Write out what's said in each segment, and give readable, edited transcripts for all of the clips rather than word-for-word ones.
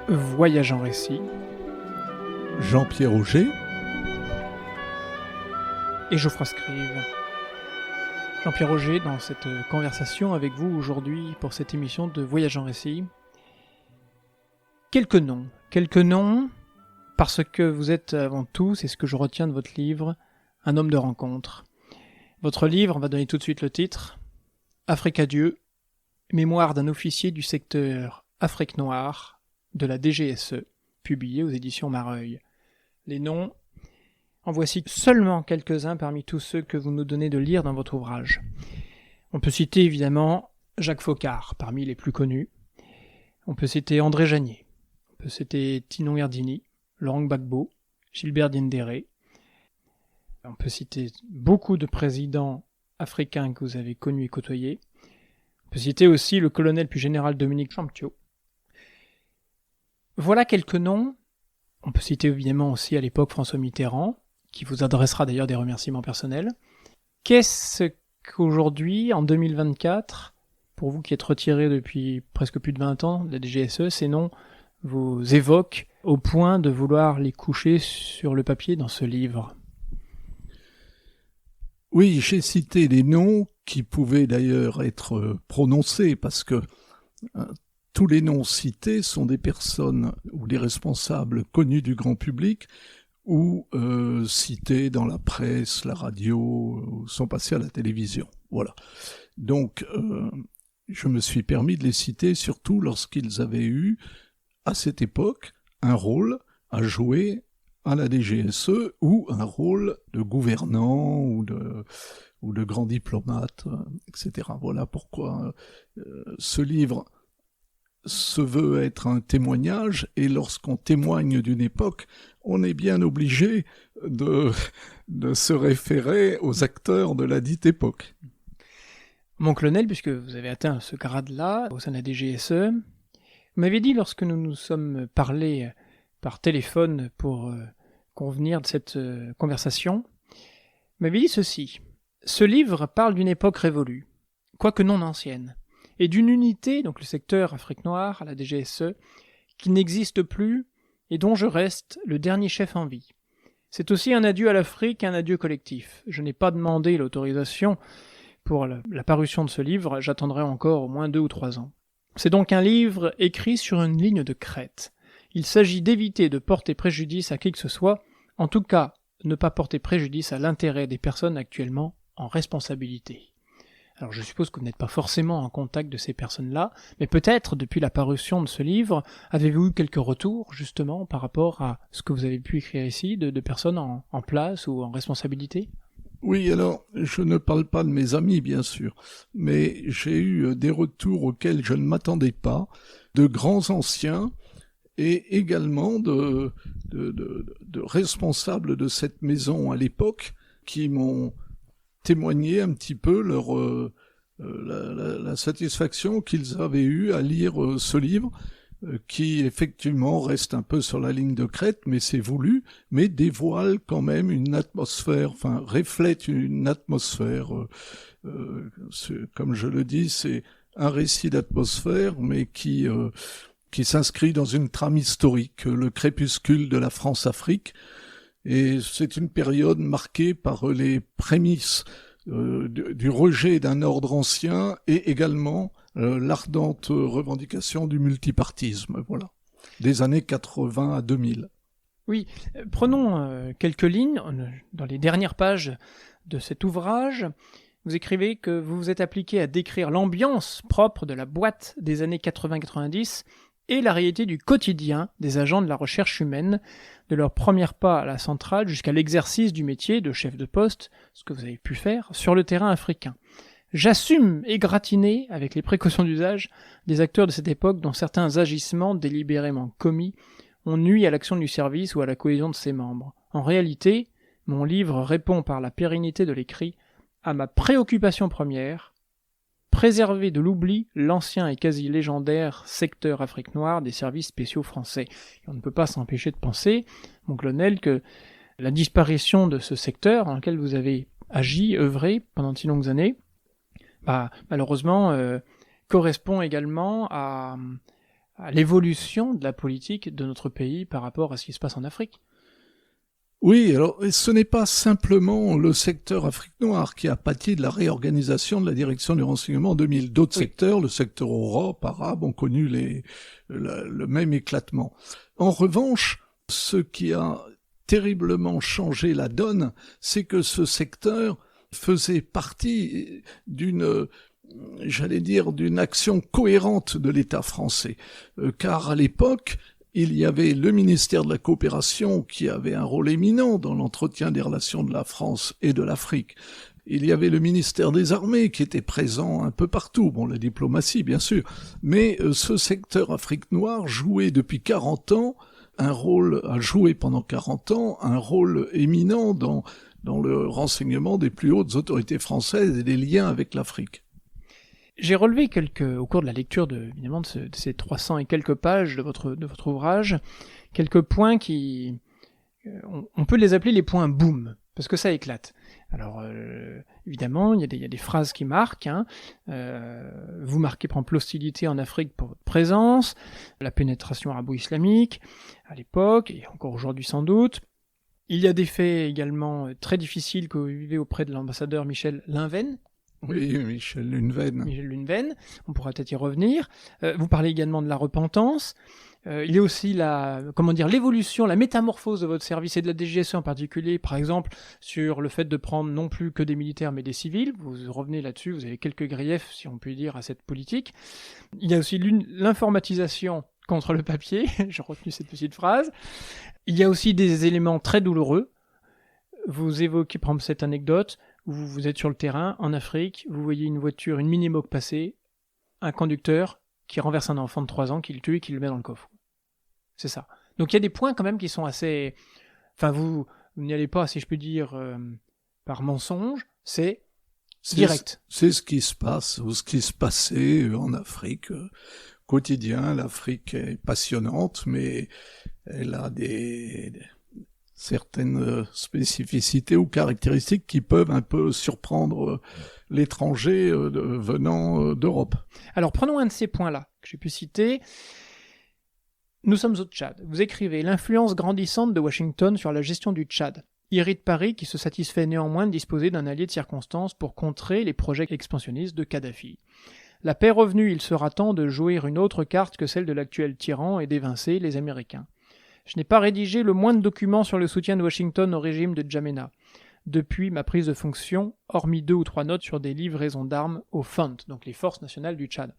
Voyage en récit. Jean-Pierre Auger Et Geoffroy Scrive. Jean-Pierre Auger dans cette conversation avec vous aujourd'hui pour cette émission de Voyage en récit. Quelques noms, parce que vous êtes avant tout, c'est ce que je retiens de votre livre, un homme de rencontre. Votre livre, on va donner tout de suite le titre, Afrique à Dieu, mémoire d'un officier du secteur Afrique noire de la DGSE, publié aux éditions Mareuil. Les noms, en voici seulement quelques-uns parmi tous ceux que vous nous donnez de lire dans votre ouvrage. On peut citer évidemment Jacques Foccart, parmi les plus connus. On peut citer André Janier. On peut citer Tinon Erdini, Laurent Gbagbo, Gilbert Diendéré. On peut citer beaucoup de présidents africains que vous avez connus et côtoyés. On peut citer aussi le colonel puis général Dominique Champtio. Voilà quelques noms. On peut citer évidemment aussi à l'époque François Mitterrand, qui vous adressera d'ailleurs des remerciements personnels. Qu'est-ce qu'aujourd'hui, en 2024, pour vous qui êtes retiré depuis presque plus de 20 ans de la DGSE, ces noms vous évoquent au point de vouloir les coucher sur le papier dans ce livre? Oui, j'ai cité des noms qui pouvaient d'ailleurs être prononcés parce que tous les noms cités sont des personnes ou des responsables connus du grand public ou cités dans la presse, la radio, ou sont passés à la télévision. Voilà. Donc, je me suis permis de les citer surtout lorsqu'ils avaient eu, à cette époque, un rôle à jouer à la DGSE ou un rôle de gouvernant ou de grand diplomate, etc. Voilà pourquoi ce livre se veut être un témoignage, et lorsqu'on témoigne d'une époque, on est bien obligé de se référer aux acteurs de la dite époque. Mon colonel, puisque vous avez atteint ce grade-là au sein de la DGSE, vous m'avez dit lorsque nous nous sommes parlé par téléphone pour convenir de cette conversation, vous m'avez dit ceci. Ce livre parle d'une époque révolue, quoique non ancienne, et d'une unité, donc le secteur Afrique noire, à la DGSE, qui n'existe plus et dont je reste le dernier chef en vie. C'est aussi un adieu à l'Afrique, un adieu collectif. Je n'ai pas demandé l'autorisation pour la parution de ce livre, j'attendrai encore au moins 2 ou 3 ans. C'est donc un livre écrit sur une ligne de crête. Il s'agit d'éviter de porter préjudice à qui que ce soit, en tout cas ne pas porter préjudice à l'intérêt des personnes actuellement en responsabilité. Alors je suppose que vous n'êtes pas forcément en contact de ces personnes-là, mais peut-être depuis la parution de ce livre, avez-vous eu quelques retours justement par rapport à ce que vous avez pu écrire ici, de personnes en place ou en responsabilité ? Oui, alors, je ne parle pas de mes amis, bien sûr, mais j'ai eu des retours auxquels je ne m'attendais pas, de grands anciens, et également de responsables de cette maison à l'époque, qui m'ont témoigné un petit peu la satisfaction qu'ils avaient eue à lire ce livre, qui effectivement reste un peu sur la ligne de crête, mais c'est voulu, mais dévoile quand même une atmosphère, enfin reflète une atmosphère, comme je le dis, c'est un récit d'atmosphère, mais qui s'inscrit dans une trame historique, le crépuscule de la France-Afrique, et c'est une période marquée par les prémices du rejet d'un ordre ancien et également l'ardente revendication du multipartisme, voilà, des années 80 à 2000. Oui, prenons quelques lignes. Dans les dernières pages de cet ouvrage, vous écrivez que vous vous êtes appliqué à décrire l'ambiance propre de la boîte des années 80-90 et la réalité du quotidien des agents de la recherche humaine, de leur premier pas à la centrale jusqu'à l'exercice du métier de chef de poste, ce que vous avez pu faire, sur le terrain africain. J'assume égratigner, avec les précautions d'usage, des acteurs de cette époque dont certains agissements délibérément commis ont nui à l'action du service ou à la cohésion de ses membres. En réalité, mon livre répond par la pérennité de l'écrit à ma préoccupation première, préserver de l'oubli l'ancien et quasi légendaire secteur Afrique noire des services spéciaux français. Et on ne peut pas s'empêcher de penser, mon colonel, que la disparition de ce secteur dans lequel vous avez agi, œuvré pendant de si longues années, malheureusement correspond également à à l'évolution de la politique de notre pays par rapport à ce qui se passe en Afrique. Oui, alors ce n'est pas simplement le secteur Afrique noire qui a pâti de la réorganisation de la direction du renseignement en 2000. D'autres secteurs, le secteur Europe, arabe, ont connu le même éclatement. En revanche, ce qui a terriblement changé la donne, c'est que ce secteur faisait partie d'une action cohérente de l'État français. Car à l'époque, il y avait le ministère de la Coopération qui avait un rôle éminent dans l'entretien des relations de la France et de l'Afrique. Il y avait le ministère des Armées qui était présent un peu partout, bon, la diplomatie bien sûr, mais ce secteur Afrique noire jouait depuis 40 ans a joué pendant 40 ans un rôle éminent dans le renseignement des plus hautes autorités françaises et des liens avec l'Afrique. J'ai relevé au cours de la lecture de ces 300 et quelques pages de votre ouvrage, quelques points qui, on peut les appeler les points boom, parce que ça éclate. Alors, évidemment, il y a des phrases qui marquent, vous marquez par exemple l'hostilité en Afrique pour votre présence, la pénétration arabo-islamique, à l'époque, et encore aujourd'hui sans doute. Il y a des faits également très difficiles que vous vivez auprès de l'ambassadeur Michel Linven. Oui, Michel Lunven, on pourra peut-être y revenir. Vous parlez également de la repentance. Il y a aussi l'évolution, la métamorphose de votre service et de la DGSE en particulier, par exemple, sur le fait de prendre non plus que des militaires mais des civils. Vous revenez là-dessus, vous avez quelques griefs, si on peut dire, à cette politique. Il y a aussi l'informatisation contre le papier, j'ai retenu cette petite phrase. Il y a aussi des éléments très douloureux. Vous évoquez, par exemple, cette anecdote où vous êtes sur le terrain, en Afrique, vous voyez une voiture, une Minimoog passer, un conducteur qui renverse un enfant de 3 ans, qui le tue et qui le met dans le coffre. C'est ça. Donc il y a des points quand même qui sont assez... Enfin, vous n'y allez pas, si je peux dire, par mensonge, c'est direct. C'est ce qui se passe, ou ce qui se passait en Afrique. Quotidien, l'Afrique est passionnante, mais elle a certaines spécificités ou caractéristiques qui peuvent un peu surprendre l'étranger venant d'Europe. Alors prenons un de ces points-là que j'ai pu citer. Nous sommes au Tchad. Vous écrivez « L'influence grandissante de Washington sur la gestion du Tchad irrite Paris qui se satisfait néanmoins de disposer d'un allié de circonstance pour contrer les projets expansionnistes de Kadhafi. La paix revenue, il sera temps de jouer une autre carte que celle de l'actuel tyran et d'évincer les Américains. Je n'ai pas rédigé le moindre document sur le soutien de Washington au régime de Djamena. Depuis ma prise de fonction, hormis 2 ou 3 notes sur des livraisons d'armes au FANT, donc les Forces nationales du Tchad.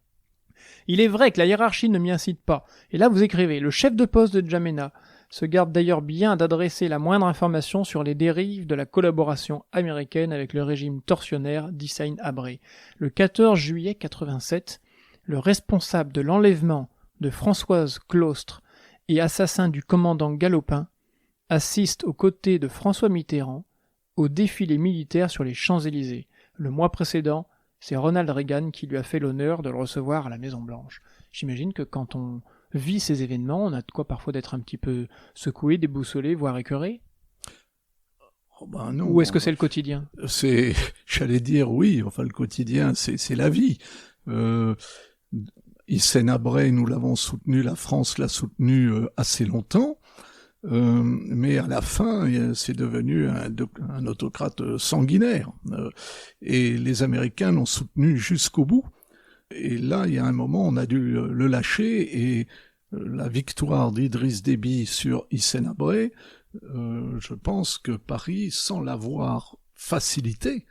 Il est vrai que la hiérarchie ne m'y incite pas. Et là vous écrivez, le chef de poste de Djamena se garde d'ailleurs bien d'adresser la moindre information sur les dérives de la collaboration américaine avec le régime tortionnaire d'Hissène Habré. Le 14 juillet 87, le responsable de l'enlèvement de Françoise Claustre et assassin du commandant Galopin, assiste aux côtés de François Mitterrand au défilé militaire sur les Champs-Élysées. Le mois précédent, c'est Ronald Reagan qui lui a fait l'honneur de le recevoir à la Maison-Blanche. J'imagine que quand on vit ces événements, on a de quoi parfois d'être un petit peu secoué, déboussolé, voire écœuré. Oh ben non. Ou est-ce que c'est le quotidien ? J'allais dire oui, enfin le quotidien, c'est la vie. Hissène Habré, nous l'avons soutenu, la France l'a soutenu assez longtemps, mais à la fin, c'est devenu un autocrate sanguinaire. Et les Américains l'ont soutenu jusqu'au bout. Et là, il y a un moment, on a dû le lâcher, et la victoire d'Idriss Déby sur Hissène Habré, je pense que Paris, sans l'avoir facilité,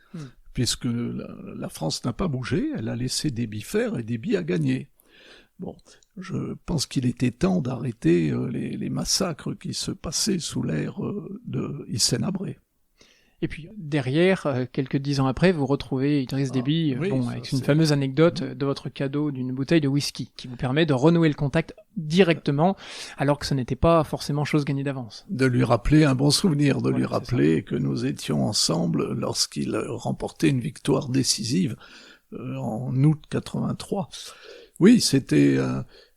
puisque la France n'a pas bougé, elle a laissé Déby faire, et Déby a gagné. Bon, je pense qu'il était temps d'arrêter les massacres qui se passaient sous l'ère de Hissène Habré. Et puis derrière, quelques 10 ans après, vous retrouvez Idriss Déby, avec une fameuse anecdote de votre cadeau d'une bouteille de whisky, qui vous permet de renouer le contact directement, alors que ce n'était pas forcément chose gagnée d'avance. De lui rappeler un bon souvenir, lui rappeler que nous étions ensemble lorsqu'il remportait une victoire décisive en août 83. Oui, c'était,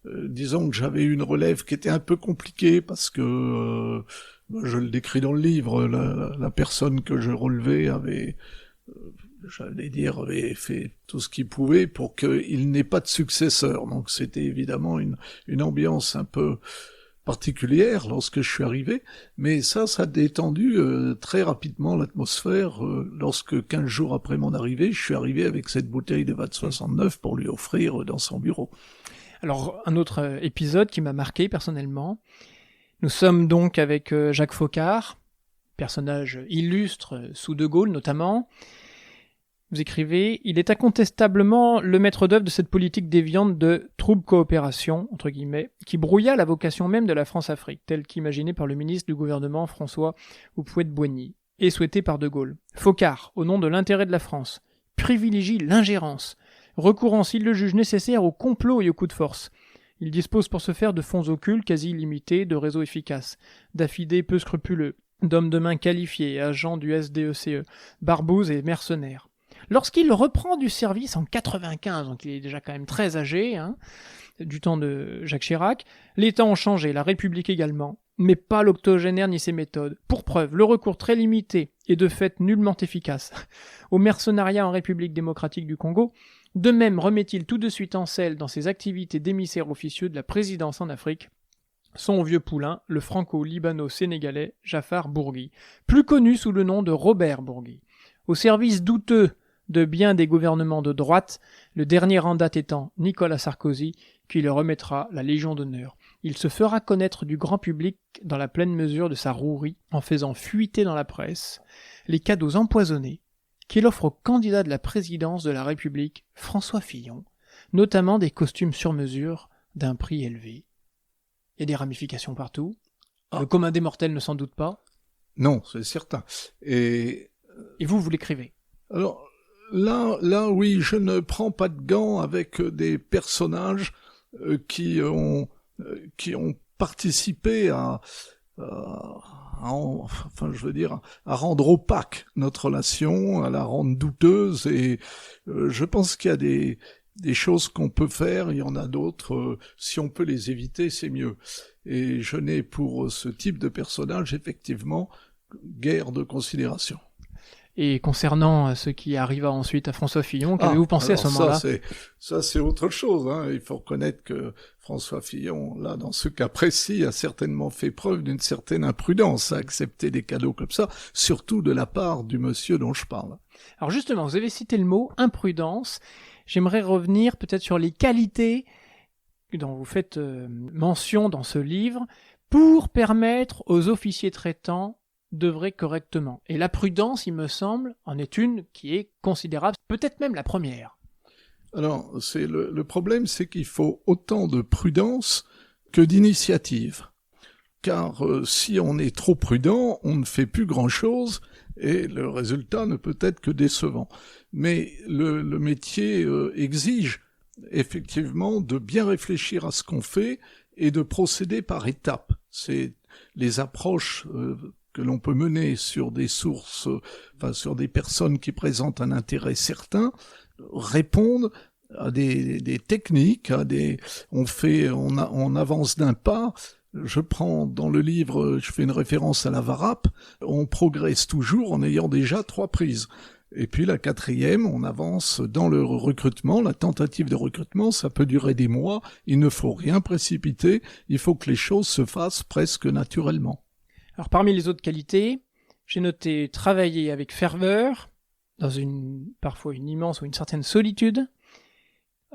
disons que j'avais une relève qui était un peu compliquée parce que, je le décris dans le livre, la personne que je relevais avait j'allais dire, avait fait tout ce qu'il pouvait pour qu'il n'ait pas de successeur. Donc c'était évidemment une ambiance un peu particulière lorsque je suis arrivé, mais ça a détendu très rapidement l'atmosphère lorsque 15 jours après mon arrivée, je suis arrivé avec cette bouteille de Vat 69 pour lui offrir dans son bureau. Alors, un autre épisode qui m'a marqué personnellement, nous sommes donc avec Jacques Foccart, personnage illustre sous De Gaulle notamment. Vous écrivez « Il est incontestablement le maître d'œuvre de cette politique déviante de « trouble coopération » entre guillemets, qui brouilla la vocation même de la France-Afrique, telle qu'imaginée par le ministre du gouvernement François Houphouët-Boigny, et souhaitée par De Gaulle. Foccart, au nom de l'intérêt de la France, privilégie l'ingérence, recourant s'il le juge nécessaire au complot et au coup de force. Il dispose pour ce faire de fonds occultes quasi illimités, de réseaux efficaces, d'affidés peu scrupuleux, d'hommes de main qualifiés, agents du SDECE, barbouzes et mercenaires. Lorsqu'il reprend du service en 95, donc il est déjà quand même très âgé, du temps de Jacques Chirac, les temps ont changé, la République également, mais pas l'octogénaire ni ses méthodes. Pour preuve, le recours très limité et de fait nullement efficace au mercenariat en République démocratique du Congo. De même remet-il tout de suite en selle dans ses activités d'émissaire officieux de la présidence en Afrique son vieux poulain, le franco-libano-sénégalais Jaafar Bourgui, plus connu sous le nom de Robert Bourgui. Au service douteux de bien des gouvernements de droite, le dernier en date étant Nicolas Sarkozy, qui lui remettra la Légion d'honneur. Il se fera connaître du grand public dans la pleine mesure de sa rouerie, en faisant fuiter dans la presse les cadeaux empoisonnés qu'il offre au candidat de la présidence de la République, François Fillon, notamment des costumes sur mesure d'un prix élevé. Il y a des ramifications partout. Le commun des mortels ne s'en doute pas. Non, c'est certain. Et vous l'écrivez. Alors, là, oui, je ne prends pas de gants avec des personnages qui ont participé à rendre opaque notre relation, à la rendre douteuse, et je pense qu'il y a des choses qu'on peut faire, il y en a d'autres, si on peut les éviter, c'est mieux. Et je n'ai pour ce type de personnage, effectivement, guère de considération. Et concernant ce qui arriva ensuite à François Fillon, qu'avez-vous pensé à ce moment-là ? Ça, c'est autre chose. Il faut reconnaître que François Fillon, là, dans ce cas précis, a certainement fait preuve d'une certaine imprudence à accepter des cadeaux comme ça, surtout de la part du monsieur dont je parle. Alors justement, vous avez cité le mot « imprudence ». J'aimerais revenir peut-être sur les qualités dont vous faites mention dans ce livre pour permettre aux officiers traitants d'œuvrer correctement. Et la prudence, il me semble, en est une qui est considérable, peut-être même la première. Alors, le problème, c'est qu'il faut autant de prudence que d'initiative. Car si on est trop prudent, on ne fait plus grand-chose et le résultat ne peut être que décevant. Mais le métier exige effectivement de bien réfléchir à ce qu'on fait et de procéder par étapes. C'est les approches que l'on peut mener sur des sources, sur des personnes qui présentent un intérêt certain, répondent à des techniques, on avance d'un pas. Je prends dans le livre, je fais une référence à la VARAP, on progresse toujours en ayant déjà 3 prises. Et puis la 4e, on avance dans le recrutement, la tentative de recrutement, ça peut durer des mois, il ne faut rien précipiter, il faut que les choses se fassent presque naturellement. Alors parmi les autres qualités, j'ai noté travailler avec ferveur, dans parfois une immense ou une certaine solitude,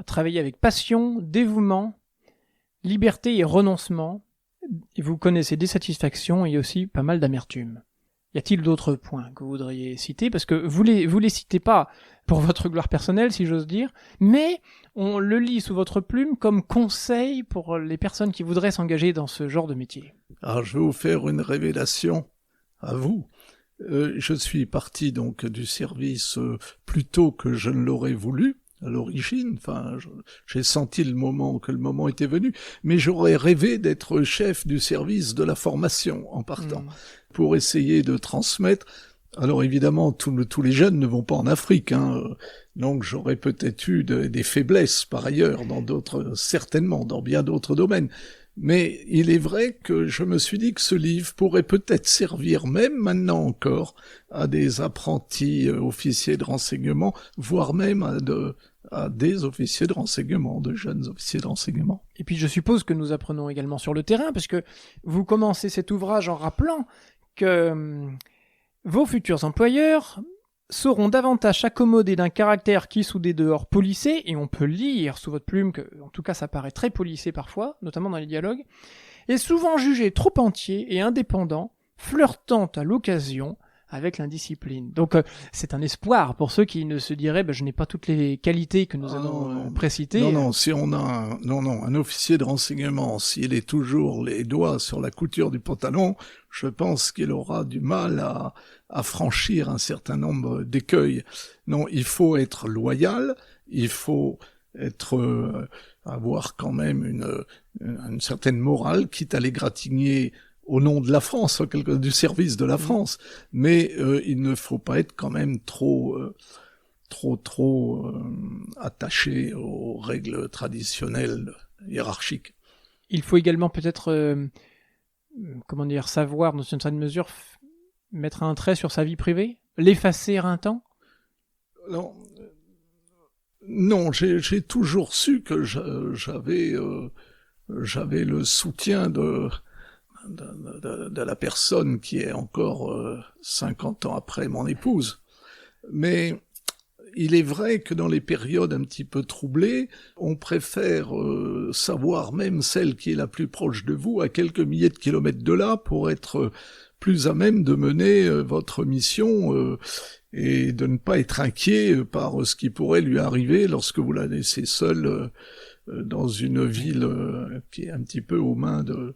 travailler avec passion, dévouement, liberté et renoncement, et vous connaissez des satisfactions et aussi pas mal d'amertume. Y a-t-il d'autres points que vous voudriez citer ? Parce que vous les citez pas pour votre gloire personnelle, si j'ose dire, mais on le lit sous votre plume comme conseil pour les personnes qui voudraient s'engager dans ce genre de métier. Alors, je vais vous faire une révélation à vous. Je suis parti donc du service plus tôt que je ne l'aurais voulu. À l'origine, j'ai senti que le moment était venu, mais j'aurais rêvé d'être chef du service de la formation en partant, pour essayer de transmettre. Alors évidemment, tous les jeunes ne vont pas en Afrique, donc j'aurais peut-être eu des faiblesses par ailleurs, certainement, dans bien d'autres domaines. Mais il est vrai que je me suis dit que ce livre pourrait peut-être servir, même maintenant encore, à des apprentis officiers de renseignement, voire même à des officiers de renseignement, de jeunes officiers de renseignement. Et puis je suppose que nous apprenons également sur le terrain, parce que vous commencez cet ouvrage en rappelant que vos futurs employeurs sauront davantage s'accommoder d'un caractère qui, sous des dehors policés, et on peut lire sous votre plume que, en tout cas, ça paraît très policé parfois, notamment dans les dialogues, est souvent jugé trop entier et indépendant, flirtant à l'occasion avec l'indiscipline. Donc c'est un espoir pour ceux qui ne se diraient je n'ai pas toutes les qualités que nous allons préciter. Non, si on a un officier de renseignement, s'il est toujours les doigts sur la couture du pantalon, je pense qu'il aura du mal à franchir un certain nombre d'écueils. Non, il faut être loyal, il faut avoir quand même une certaine morale, quitte à l'égratigner au nom de la France, du service de la France. Mais il ne faut pas être quand même trop attaché aux règles traditionnelles hiérarchiques. Il faut également peut-être, savoir, dans une certaine mesure, mettre un trait sur sa vie privée, l'effacer un temps. Non, j'ai toujours su que j'avais le soutien de la personne qui est encore 50 ans après mon épouse. Mais il est vrai que dans les périodes un petit peu troublées, on préfère savoir même celle qui est la plus proche de vous à quelques milliers de kilomètres de là pour être plus à même de mener votre mission et de ne pas être inquiet par ce qui pourrait lui arriver lorsque vous la laissez seule dans une ville qui est un petit peu aux mains de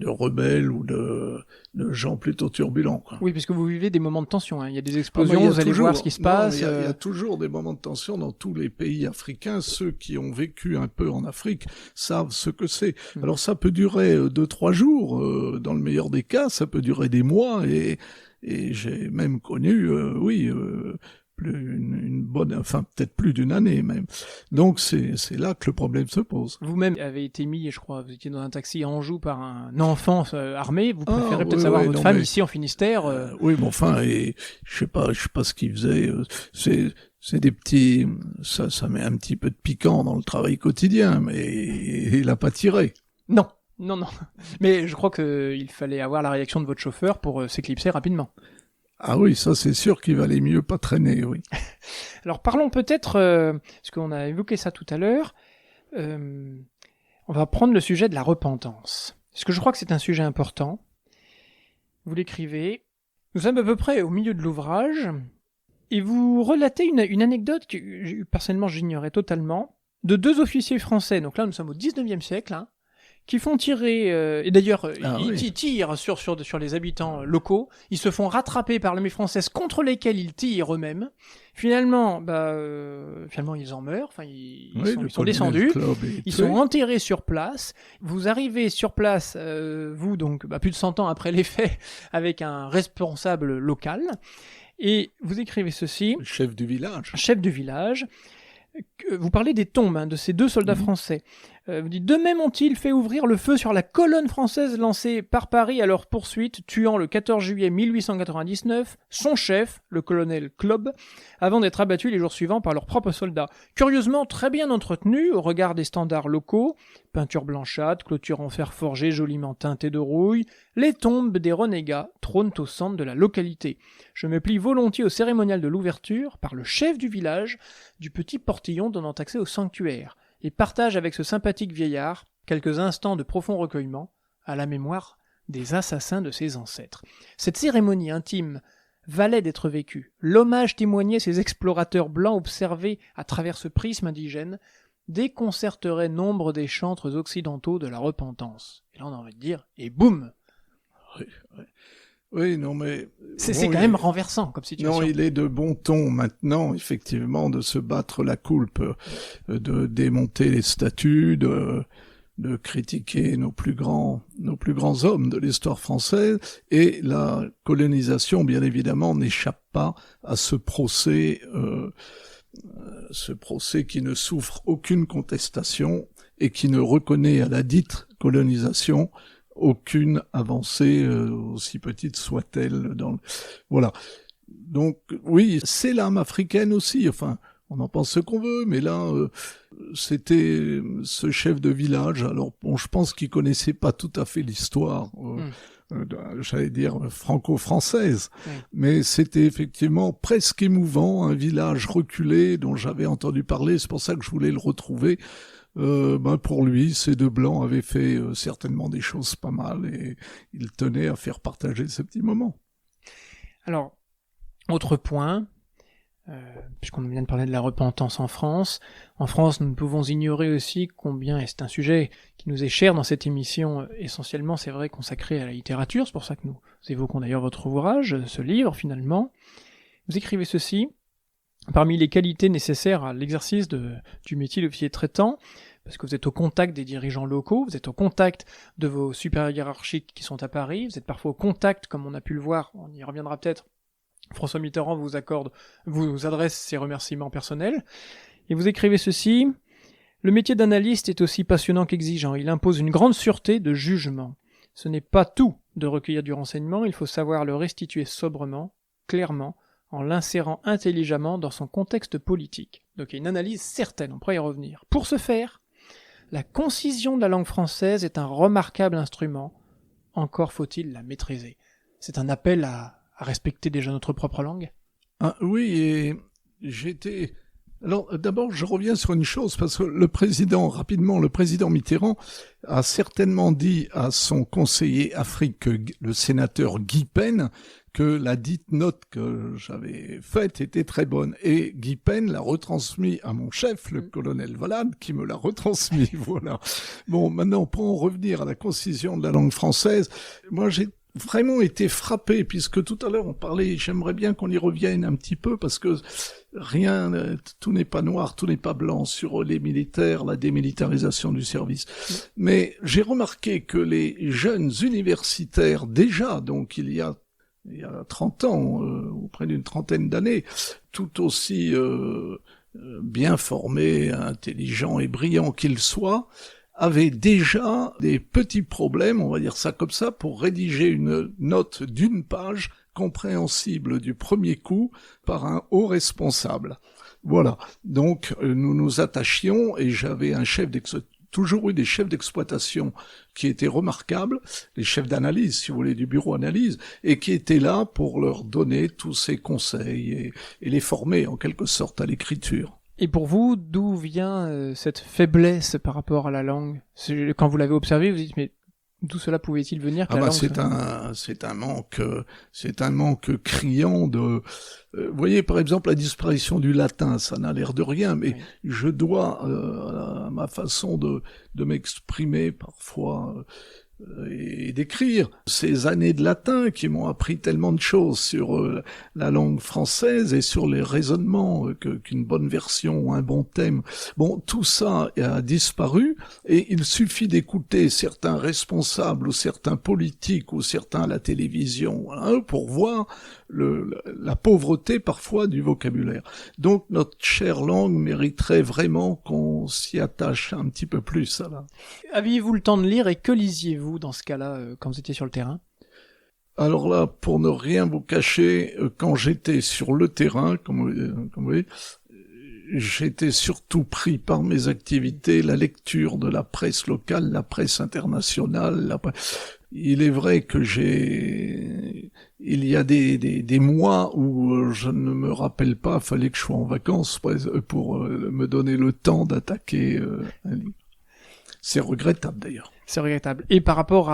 rebelles ou de gens plutôt turbulents, quoi. Oui, parce que vous vivez des moments de tension, hein. Il y a des explosions, vous allez voir ce qui se passe. Il y a toujours des moments de tension dans tous les pays africains. Ceux qui ont vécu un peu en Afrique savent ce que c'est. Alors ça peut durer 2-3 jours, dans le meilleur des cas, ça peut durer des mois, et j'ai même connu, une bonne, enfin peut-être plus d'une année même. Donc c'est là que le problème se pose. Vous-même avez été mis, je crois, vous étiez dans un taxi à Anjou par un enfant armé. Vous préférez peut-être savoir votre femme ici en Finistère. Oui, mais enfin, et je sais pas ce qu'il faisait. C'est des petits, ça met un petit peu de piquant dans le travail quotidien, mais il a pas tiré. Non. Mais je crois qu'il fallait avoir la réaction de votre chauffeur pour s'éclipser rapidement. Ah oui, ça c'est sûr qu'il valait mieux pas traîner, oui. Alors parlons peut-être, parce qu'on a évoqué ça tout à l'heure, on va prendre le sujet de la repentance. Parce que je crois que c'est un sujet important. Vous l'écrivez. Nous sommes à peu près au milieu de l'ouvrage, et vous relatez une anecdote que personnellement j'ignorais totalement, de 2 officiers français, donc là nous sommes au 19e siècle, hein, qui font tirer, et d'ailleurs, ils tirent sur les habitants locaux, ils se font rattraper par l'armée française contre lesquels ils tirent eux-mêmes. Finalement, ils en meurent, enfin, ils sont descendus, ils sont enterrés sur place. Vous arrivez sur place, vous, donc, plus de 100 ans après les faits, avec un responsable local, et vous écrivez ceci. Chef du village. Vous parlez des tombes, de ces 2 soldats français. Vous dites, de même ont-ils fait ouvrir le feu sur la colonne française lancée par Paris à leur poursuite, tuant le 14 juillet 1899 son chef, le colonel Klob, avant d'être abattus les jours suivants par leurs propres soldats. Curieusement très bien entretenus au regard des standards locaux, peinture blanchâtre, clôture en fer forgé joliment teintée de rouille, les tombes des renégats trônent au centre de la localité. Je me plie volontiers au cérémonial de l'ouverture par le chef du village, du petit portillon donnant accès au sanctuaire, et partage avec ce sympathique vieillard quelques instants de profond recueillement à la mémoire des assassins de ses ancêtres. Cette cérémonie intime valait d'être vécue. L'hommage témoigné ces explorateurs blancs observés à travers ce prisme indigène déconcerterait nombre des chantres occidentaux de la repentance. Et là on a envie de dire, et boum! Oui, non, mais... C'est quand même renversant comme situation. Non, il est de bon ton maintenant, effectivement, de se battre la coulpe, de démonter les statues, de critiquer nos plus grands hommes de l'histoire française, et la colonisation, bien évidemment, n'échappe pas à ce procès qui ne souffre aucune contestation et qui ne reconnaît à la dite colonisation aucune avancée, aussi petite soit-elle. Voilà. Donc oui, c'est l'âme africaine aussi, enfin, on en pense ce qu'on veut, mais là, c'était ce chef de village, alors bon, je pense qu'il connaissait pas tout à fait l'histoire, j'allais dire franco-française, mais c'était effectivement presque émouvant, un village reculé dont j'avais entendu parler, c'est pour ça que je voulais le retrouver. Pour lui, ces deux blancs avaient fait certainement des choses pas mal et il tenait à faire partager ces petits moments. Alors, autre point, puisqu'on vient de parler de la repentance en France, nous ne pouvons ignorer aussi combien, et c'est un sujet qui nous est cher dans cette émission, essentiellement c'est vrai consacrée à la littérature, c'est pour ça que nous évoquons d'ailleurs votre ouvrage, ce livre finalement. Vous écrivez ceci: parmi les qualités nécessaires à l'exercice du métier d'officier traitant, parce que vous êtes au contact des dirigeants locaux, vous êtes au contact de vos supérieurs hiérarchiques qui sont à Paris, vous êtes parfois au contact, comme on a pu le voir, on y reviendra peut-être, François Mitterrand vous adresse ses remerciements personnels, et vous écrivez ceci: le métier d'analyste est aussi passionnant qu'exigeant, il impose une grande sûreté de jugement. Ce n'est pas tout de recueillir du renseignement, il faut savoir le restituer sobrement, clairement, en l'insérant intelligemment dans son contexte politique. Donc il y a une analyse certaine, on pourrait y revenir. Pour ce faire, la concision de la langue française est un remarquable instrument, encore faut-il la maîtriser. C'est un appel à respecter déjà notre propre langue. Ah, oui, et j'étais... Alors d'abord, je reviens sur une chose, parce que le président Mitterrand a certainement dit à son conseiller Afrique, le sénateur Guy Pen, que la dite note que j'avais faite était très bonne. Et Guy Pen l'a retransmis à mon chef, le colonel Valade, qui me l'a retransmis, voilà. Bon, maintenant, pour en revenir à la concision de la langue française, moi j'ai vraiment été frappé, puisque tout à l'heure on parlait, j'aimerais bien qu'on y revienne un petit peu, parce que tout n'est pas noir, tout n'est pas blanc sur les militaires, la démilitarisation du service. Mais j'ai remarqué que les jeunes universitaires, déjà, donc il y a 30 ans, auprès d'une trentaine d'années, tout aussi bien formés, intelligents et brillants qu'ils soient, avaient déjà des petits problèmes, on va dire ça comme ça, pour rédiger une note d'une page compréhensible du premier coup par un haut responsable. Voilà. Donc, nous nous attachions, et j'avais toujours eu des chefs d'exploitation qui étaient remarquables, les chefs d'analyse, si vous voulez, du bureau analyse, et qui étaient là pour leur donner tous ces conseils et les former en quelque sorte à l'écriture. Et pour vous, d'où vient cette faiblesse par rapport à la langue? Quand vous l'avez observé, vous dites, mais d'où cela pouvait-il venir que la langue... c'est un manque criant de... vous voyez, par exemple, la disparition du latin, ça n'a l'air de rien, mais oui. Je dois, à ma façon de m'exprimer parfois... et d'écrire ces années de latin qui m'ont appris tellement de choses sur la langue française et sur les raisonnements qu'une bonne version ou un bon thème. Bon, tout ça a disparu et il suffit d'écouter certains responsables ou certains politiques ou certains à la télévision pour voir la pauvreté parfois du vocabulaire. Donc notre chère langue mériterait vraiment qu'on s'y attache un petit peu plus à la... Aviez-vous le temps de lire et que lisiez-vous dans ce cas-là, quand vous étiez sur le terrain? Alors là, pour ne rien vous cacher, quand j'étais sur le terrain, comme vous voyez, j'étais surtout pris par mes activités, la lecture de la presse locale, la presse internationale. Il est vrai que il y a des mois où je ne me rappelle pas, fallait que je sois en vacances pour me donner le temps d'attaquer un livre. C'est regrettable d'ailleurs. C'est regrettable. Et par rapport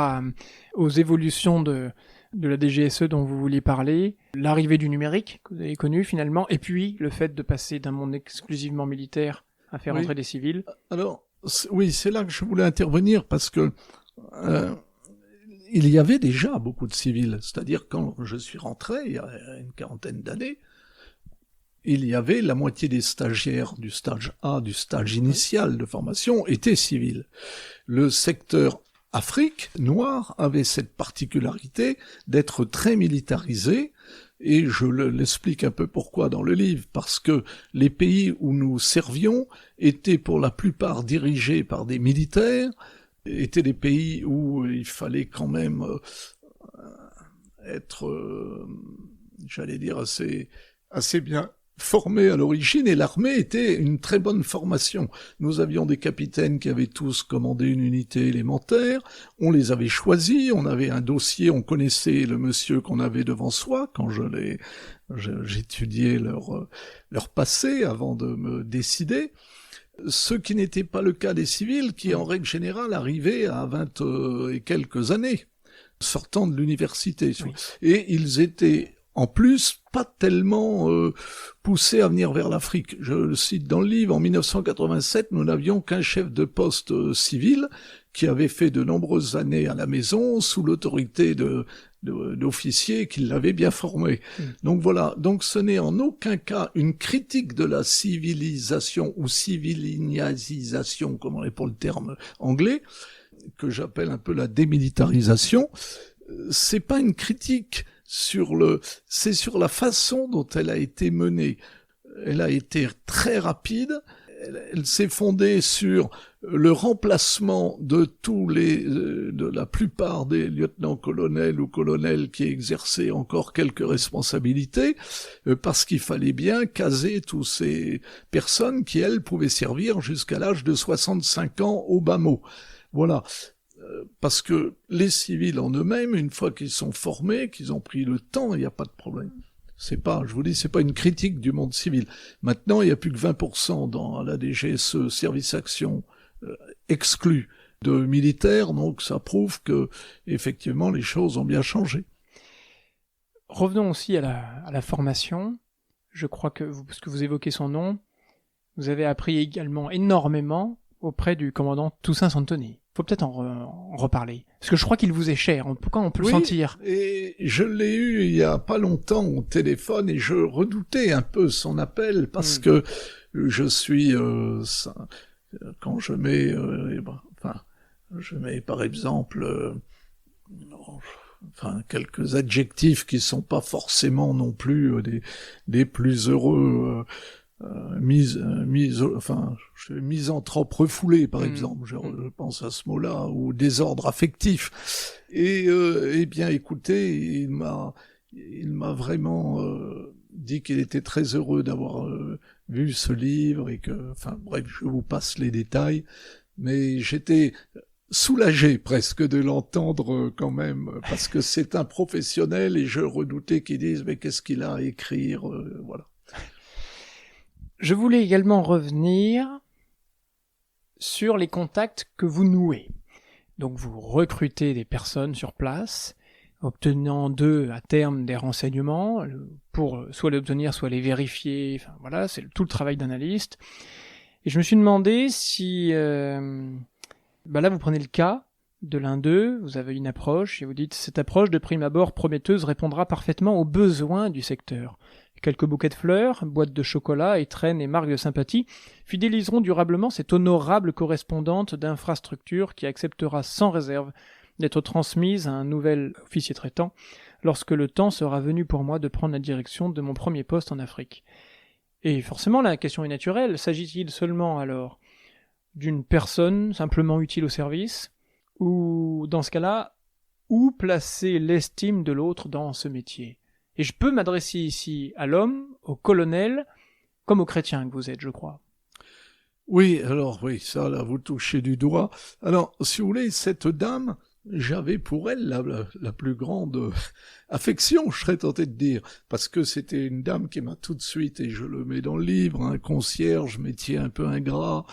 aux évolutions de la DGSE dont vous vouliez parler, l'arrivée du numérique que vous avez connu finalement, et puis le fait de passer d'un monde exclusivement militaire à faire entrer des civils. Alors, oui, c'est là que je voulais intervenir parce que il y avait déjà beaucoup de civils. C'est-à-dire quand je suis rentré, il y a une quarantaine d'années, il y avait la moitié des stagiaires du stage A, du stage initial de formation, étaient civils. Le secteur Afrique noire avait cette particularité d'être très militarisé, Et je l'explique un peu pourquoi dans le livre, parce que les pays où nous servions étaient pour la plupart dirigés par des militaires, étaient des pays où il fallait quand même être, j'allais dire, assez bien formé à l'origine, et l'armée était une très bonne formation. Nous avions des capitaines qui avaient tous commandé une unité élémentaire, on les avait choisis, on avait un dossier, on connaissait le monsieur qu'on avait devant soi quand j'étudiais leur passé avant de me décider. Ce qui n'était pas le cas des civils qui, en règle générale, arrivaient à 20 et quelques années, sortant de l'université. Oui. Et ils étaient en plus pas tellement poussés à venir vers l'Afrique. Je le cite dans le livre, en 1987, nous n'avions qu'un chef de poste civil qui avait fait de nombreuses années à la maison sous l'autorité d'officiers qui l'avaient bien formé. Donc voilà, donc ce n'est en aucun cas une critique de la civilisation ou civilisation, comme on est pour le terme anglais, que j'appelle un peu la démilitarisation. C'est pas une critique c'est sur la façon dont elle a été menée. Elle a été très rapide. Elle s'est fondée sur le remplacement de de la plupart des lieutenants-colonels ou colonels qui exerçaient encore quelques responsabilités, parce qu'il fallait bien caser toutes ces personnes qui, elles, pouvaient servir jusqu'à l'âge de 65 ans au bas mot. Voilà. Parce que les civils en eux-mêmes, une fois qu'ils sont formés, qu'ils ont pris le temps, il n'y a pas de problème. C'est pas une critique du monde civil. Maintenant, il n'y a plus que 20% dans la DGSE, service action, exclu de militaires, donc ça prouve que, effectivement, les choses ont bien changé. Revenons aussi à la formation. Je crois que, parce que vous évoquez son nom, vous avez appris également énormément auprès du commandant Toussaint Santoni. Faut peut-être en reparler. Parce que je crois qu'il vous est cher. Quand on peut le sentir. Et je l'ai eu il y a pas longtemps au téléphone et je redoutais un peu son appel parce que je suis, quand je mets, je mets par exemple, quelques adjectifs qui sont pas forcément non plus des plus heureux, misanthrope refoulé, par exemple, je pense à ce mot-là, ou désordre affectif. Et eh bien, écoutez, il m'a vraiment dit qu'il était très heureux d'avoir vu ce livre et que, bref, je vous passe les détails, mais j'étais soulagé presque de l'entendre quand même, parce que c'est un professionnel et je redoutais qu'ils disent mais qu'est-ce qu'il a à écrire, voilà. Je voulais également revenir sur les contacts que vous nouez. Donc vous recrutez des personnes sur place, obtenant d'eux à terme des renseignements, pour soit les obtenir, soit les vérifier, voilà, c'est tout le travail d'analyste. Et je me suis demandé si, là vous prenez le cas de l'un d'eux, vous avez une approche, et vous dites, cette approche de prime abord prometteuse répondra parfaitement aux besoins du secteur. Quelques bouquets de fleurs, boîtes de chocolat, étrennes et marques de sympathie fidéliseront durablement cette honorable correspondante d'infrastructure qui acceptera sans réserve d'être transmise à un nouvel officier traitant lorsque le temps sera venu pour moi de prendre la direction de mon premier poste en Afrique. Et forcément, la question est naturelle. S'agit-il seulement alors d'une personne simplement utile au service, ou dans ce cas-là, où placer l'estime de l'autre dans ce métier ? Et je peux m'adresser ici à l'homme, au colonel, comme au chrétien que vous êtes, je crois. Oui, alors oui, ça, là, vous touchez du doigt. Alors, si vous voulez, cette dame, j'avais pour elle la plus grande affection, je serais tenté de dire, parce que c'était une dame qui m'a tout de suite, et je le mets dans le livre, un concierge, métier un peu ingrat,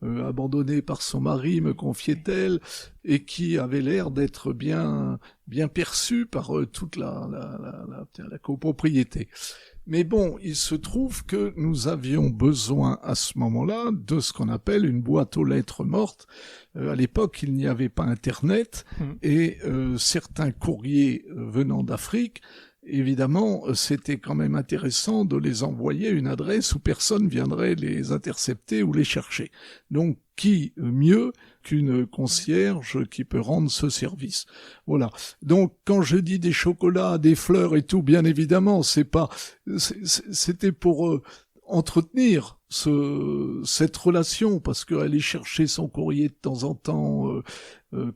abandonné par son mari, me confiait-elle, et qui avait l'air d'être bien perçu par toute la copropriété. Mais bon, il se trouve que nous avions besoin à ce moment-là de ce qu'on appelle une boîte aux lettres mortes. À l'époque, il n'y avait pas Internet et certains courriers venant d'Afrique évidemment, c'était quand même intéressant de les envoyer à une adresse où personne viendrait les intercepter ou les chercher. Donc, qui mieux qu'une concierge qui peut rendre ce service? Voilà. Donc, quand je dis des chocolats, des fleurs et tout, bien évidemment, c'était pour entretenir cette relation, parce qu'aller chercher son courrier de temps en temps,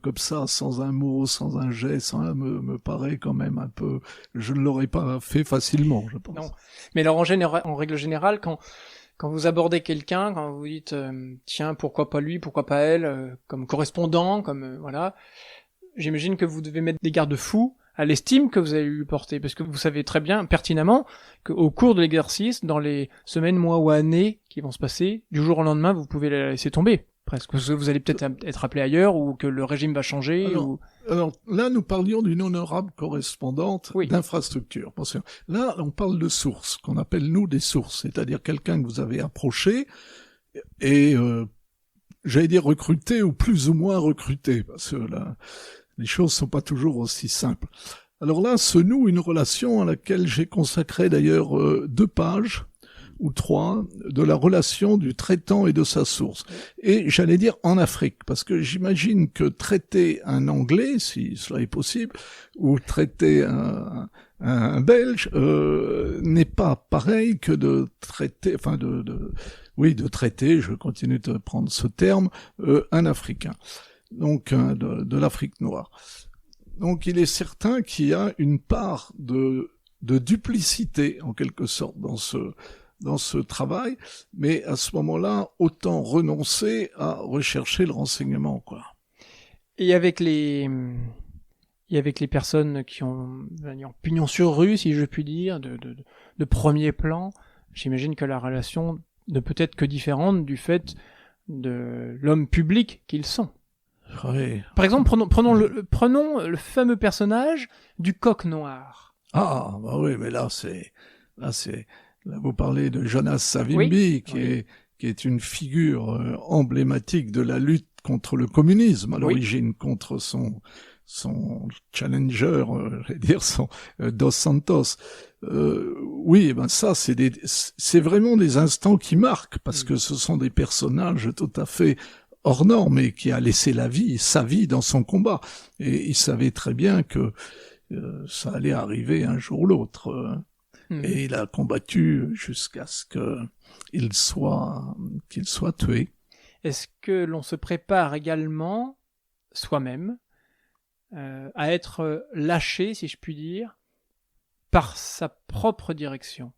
comme ça, sans un mot, sans un geste, me paraît quand même un peu... Je ne l'aurais pas fait facilement, je pense. Non. Mais alors, en règle générale, quand vous abordez quelqu'un, quand vous dites tiens, pourquoi pas lui, pourquoi pas elle, comme correspondant, voilà, j'imagine que vous devez mettre des garde-fous à l'estime que vous allez lui porter, parce que vous savez très bien, pertinemment, qu'au cours de l'exercice, dans les semaines, mois ou années qui vont se passer, du jour au lendemain, vous pouvez la laisser tomber, presque, parce que vous allez peut-être être appelé ailleurs, ou que le régime va changer, Alors là, nous parlions d'une honorable correspondante oui. d'infrastructure. Là, on parle de sources, qu'on appelle nous des sources, c'est-à-dire quelqu'un que vous avez approché et, j'allais dire recruté ou plus ou moins recruté, parce que là, les choses sont pas toujours aussi simples. Alors là, se noue une relation à laquelle j'ai consacré d'ailleurs 2 pages ou 3 de la relation du traitant et de sa source. Et j'allais dire en Afrique, parce que j'imagine que traiter un Anglais, si cela est possible, ou traiter un Belge, n'est pas pareil que de traiter, de traiter, je continue de prendre ce terme, un Africain. Donc de l'Afrique noire. Donc il est certain qu'il y a une part de duplicité en quelque sorte dans ce travail, mais à ce moment-là, autant renoncer à rechercher le renseignement, quoi. Et avec les personnes qui ont pignon sur rue, si je puis dire, de premier plan, j'imagine que la relation ne peut être que différente du fait de l'homme public qu'ils sont. Oui. Par exemple, prenons le fameux personnage du coq noir. Ah, bah oui, mais là vous parlez de Jonas Savimbi, oui. qui est une figure emblématique de la lutte contre le communisme, à l'origine, contre son challenger, j'allais dire son Dos Santos. Oui, ben ça, c'est vraiment des instants qui marquent, parce que ce sont des personnages tout à fait hors norme et qui a laissé sa vie dans son combat. Et il savait très bien que ça allait arriver un jour ou l'autre. Et il a combattu jusqu'à ce qu'il soit tué. Est-ce que l'on se prépare également, soi-même, à être lâché, si je puis dire, par sa propre direction?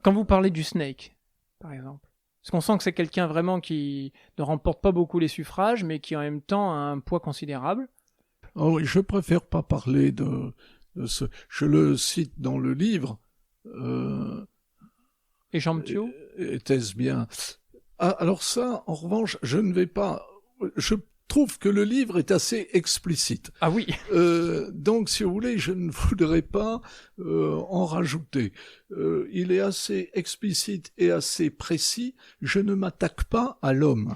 Quand vous parlez du Snake, par exemple, parce qu'on sent que c'est quelqu'un vraiment qui ne remporte pas beaucoup les suffrages, mais qui en même temps a un poids considérable. Oh oui, je préfère pas parler de ce... Je le cite dans le livre. Et Jean Mtio ? Était-ce bien? Ah, alors ça, en revanche, je ne vais pas... Je trouve que le livre est assez explicite. Ah oui. Donc, si vous voulez, je ne voudrais pas en rajouter. Il est assez explicite et assez précis. Je ne m'attaque pas à l'homme.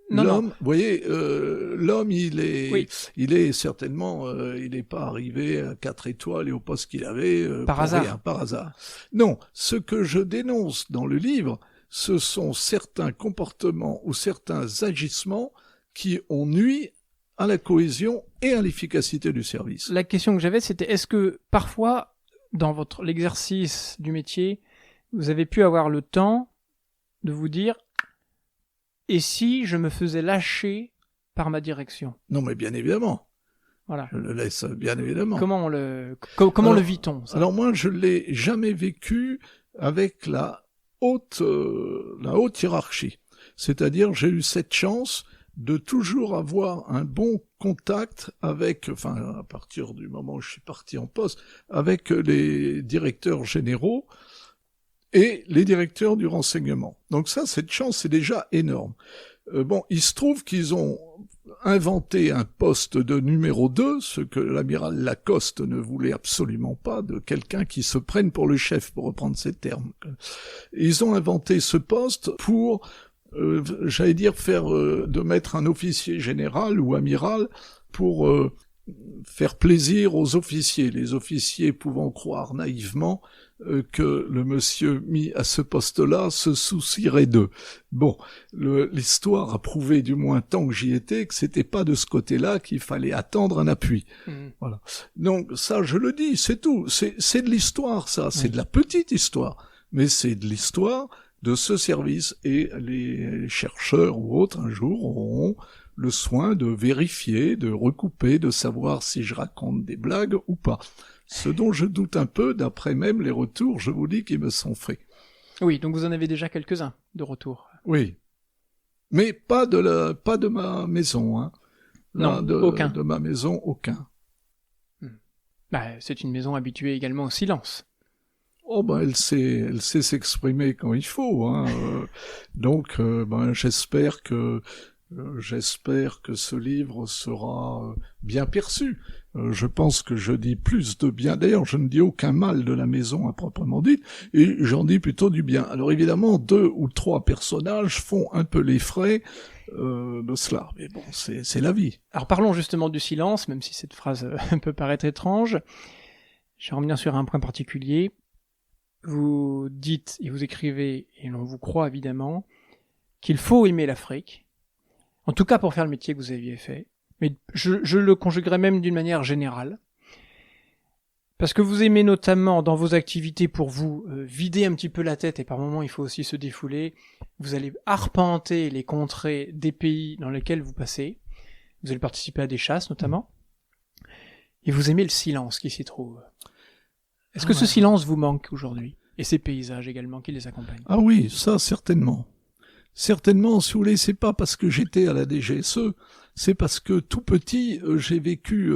L'homme, vous voyez, l'homme, il est certainement, il n'est pas arrivé à 4 étoiles et au poste qu'il avait par hasard. Par hasard. Non, ce que je dénonce dans le livre, ce sont certains comportements ou certains agissements qui ont nui à la cohésion et à l'efficacité du service. La question que j'avais, c'était est-ce que parfois, dans l'exercice du métier, vous avez pu avoir le temps de vous dire et si je me faisais lâcher par ma direction? Non, mais bien évidemment. Voilà. Je le laisse bien évidemment. Comment le vit-on, ça? Alors moi, je l'ai jamais vécu avec la haute hiérarchie. C'est-à-dire, j'ai eu cette chance de toujours avoir un bon contact avec, à partir du moment où je suis parti en poste, avec les directeurs généraux et les directeurs du renseignement. Donc ça, cette chance, c'est déjà énorme. Il se trouve qu'ils ont inventé un poste de numéro 2, ce que l'amiral Lacoste ne voulait absolument pas, de quelqu'un qui se prenne pour le chef, pour reprendre ces termes. Ils ont inventé ce poste pour, j'allais dire, de mettre un officier général ou amiral pour faire plaisir aux officiers, les officiers pouvant croire naïvement que le monsieur mis à ce poste-là se soucierait d'eux. Bon, l'histoire a prouvé, du moins tant que j'y étais, que c'était pas de ce côté-là qu'il fallait attendre un appui. Voilà. Donc ça, je le dis, c'est tout. C'est de l'histoire, ça. C'est de la petite histoire, mais c'est de l'histoire de ce service, et les chercheurs ou autres un jour auront le soin de vérifier, de recouper, de savoir si je raconte des blagues ou pas. Ce dont je doute un peu, d'après même les retours, je vous dis, qui me sont faits. Oui, donc vous en avez déjà quelques-uns de retours. Oui. Mais pas de ma maison, hein. Là, Non, aucun. De ma maison, aucun. C'est une maison habituée également au silence. Oh ben elle sait s'exprimer quand il faut, hein. Donc j'espère que ce livre sera bien perçu. Je pense que je dis plus de bien. D'ailleurs, je ne dis aucun mal de la maison à proprement dit, et j'en dis plutôt du bien. Alors évidemment, 2 ou 3 personnages font un peu les frais de cela. Mais bon, c'est la vie. Alors parlons justement du silence, même si cette phrase peut paraître étrange. Je vais revenir sur un point particulier. Vous dites et vous écrivez, et l'on vous croit évidemment, qu'il faut aimer l'Afrique. En tout cas pour faire le métier que vous aviez fait. Mais je le conjuguerai même d'une manière générale. Parce que vous aimez notamment dans vos activités pour vous vider un petit peu la tête, et par moments il faut aussi se défouler. Vous allez arpenter les contrées des pays dans lesquels vous passez. Vous allez participer à des chasses notamment. Et vous aimez le silence qui s'y trouve. Est-ce que ce silence vous manque aujourd'hui? Et ces paysages également qui les accompagnent? Ah oui, ça certainement. Certainement, si vous voulez, c'est pas parce que j'étais à la DGSE, c'est parce que tout petit, j'ai vécu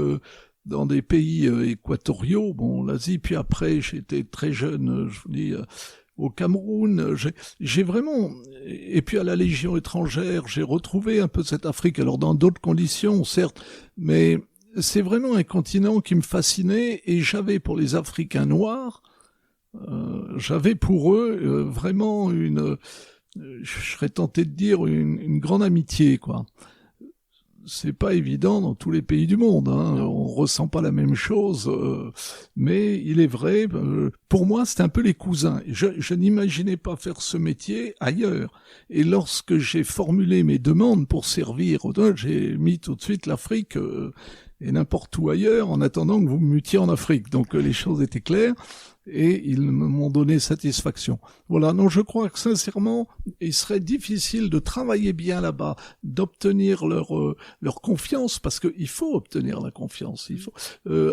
dans des pays équatoriaux, bon, l'Asie, puis après, j'étais très jeune, je vous dis, au Cameroun, j'ai vraiment, et puis à la Légion étrangère, j'ai retrouvé un peu cette Afrique, alors dans d'autres conditions, certes, mais c'est vraiment un continent qui me fascinait, et j'avais pour les Africains noirs, j'avais pour eux vraiment je serais tenté de dire une grande amitié, quoi. C'est pas évident dans tous les pays du monde, hein. On ressent pas la même chose, mais il est vrai, pour moi c'est un peu les cousins. Je n'imaginais pas faire ce métier ailleurs, et lorsque j'ai formulé mes demandes pour servir, j'ai mis tout de suite l'Afrique et n'importe où ailleurs, en attendant que vous me mutiez en Afrique. Donc les choses étaient claires, et ils m'ont donné satisfaction. Voilà, donc je crois que sincèrement, il serait difficile de travailler bien là-bas, d'obtenir leur confiance, parce qu'il faut obtenir la confiance, il faut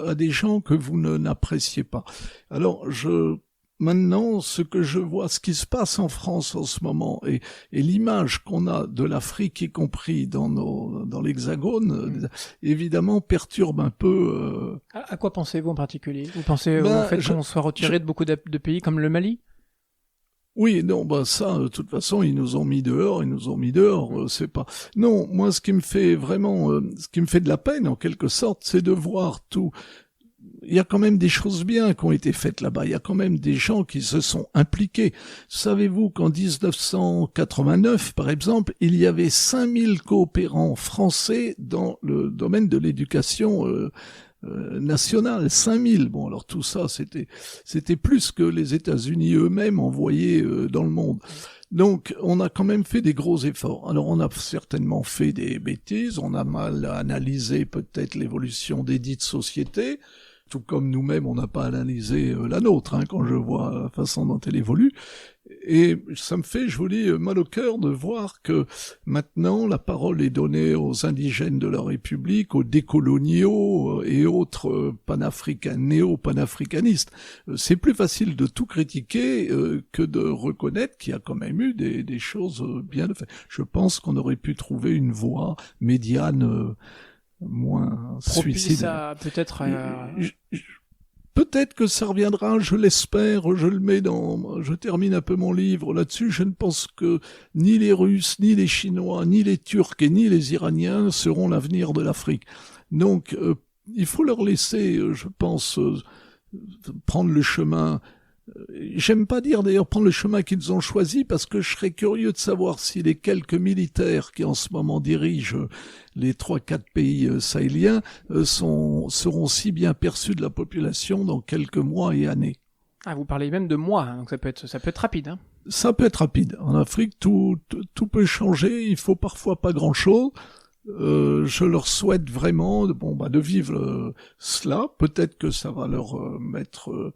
à des gens que vous n'appréciez pas. Alors maintenant, ce que je vois, ce qui se passe en France en ce moment, et l'image qu'on a de l'Afrique, y compris dans l'Hexagone, évidemment perturbe un peu. À quoi pensez-vous en particulier? Vous pensez au fait qu'on soit retiré de beaucoup de pays comme le Mali? Oui, non, ça, de toute façon, ils nous ont mis dehors, c'est pas... Non, moi, ce qui me fait vraiment, ce qui me fait de la peine, en quelque sorte, c'est de voir tout... Il y a quand même des choses bien qui ont été faites là-bas. Il y a quand même des gens qui se sont impliqués. Savez-vous qu'en 1989, par exemple, il y avait 5000 coopérants français dans le domaine de l'éducation nationale. 5000. Bon, alors tout ça, c'était plus que les États-Unis eux-mêmes envoyaient dans le monde. Donc, on a quand même fait des gros efforts. Alors, on a certainement fait des bêtises. On a mal analysé peut-être l'évolution des dites sociétés. Tout comme nous-mêmes, on n'a pas analysé la nôtre, hein, quand je vois la façon dont elle évolue. Et ça me fait, je vous dis, mal au cœur de voir que maintenant, la parole est donnée aux indigènes de la République, aux décoloniaux et autres néo-panafricanistes. C'est plus facile de tout critiquer que de reconnaître qu'il y a quand même eu des choses bien faites. Je pense qu'on aurait pu trouver une voie médiane moins suicidaire. Peut-être que ça reviendra, je l'espère, je termine un peu mon livre là-dessus, je ne pense que ni les Russes, ni les Chinois, ni les Turcs et ni les Iraniens seront l'avenir de l'Afrique. Donc, il faut leur laisser, je pense, prendre le chemin J'aime pas dire d'ailleurs prendre le chemin qu'ils ont choisi parce que je serais curieux de savoir si les quelques militaires qui en ce moment dirigent les 3-4 pays sahéliens seront si bien perçus de la population dans quelques mois et années. Ah, vous parlez même de mois, hein, donc ça peut être rapide. Hein. Ça peut être rapide. En Afrique, tout peut changer. Il faut parfois pas grand-chose. Je leur souhaite vraiment de vivre cela. Peut-être que ça va leur mettre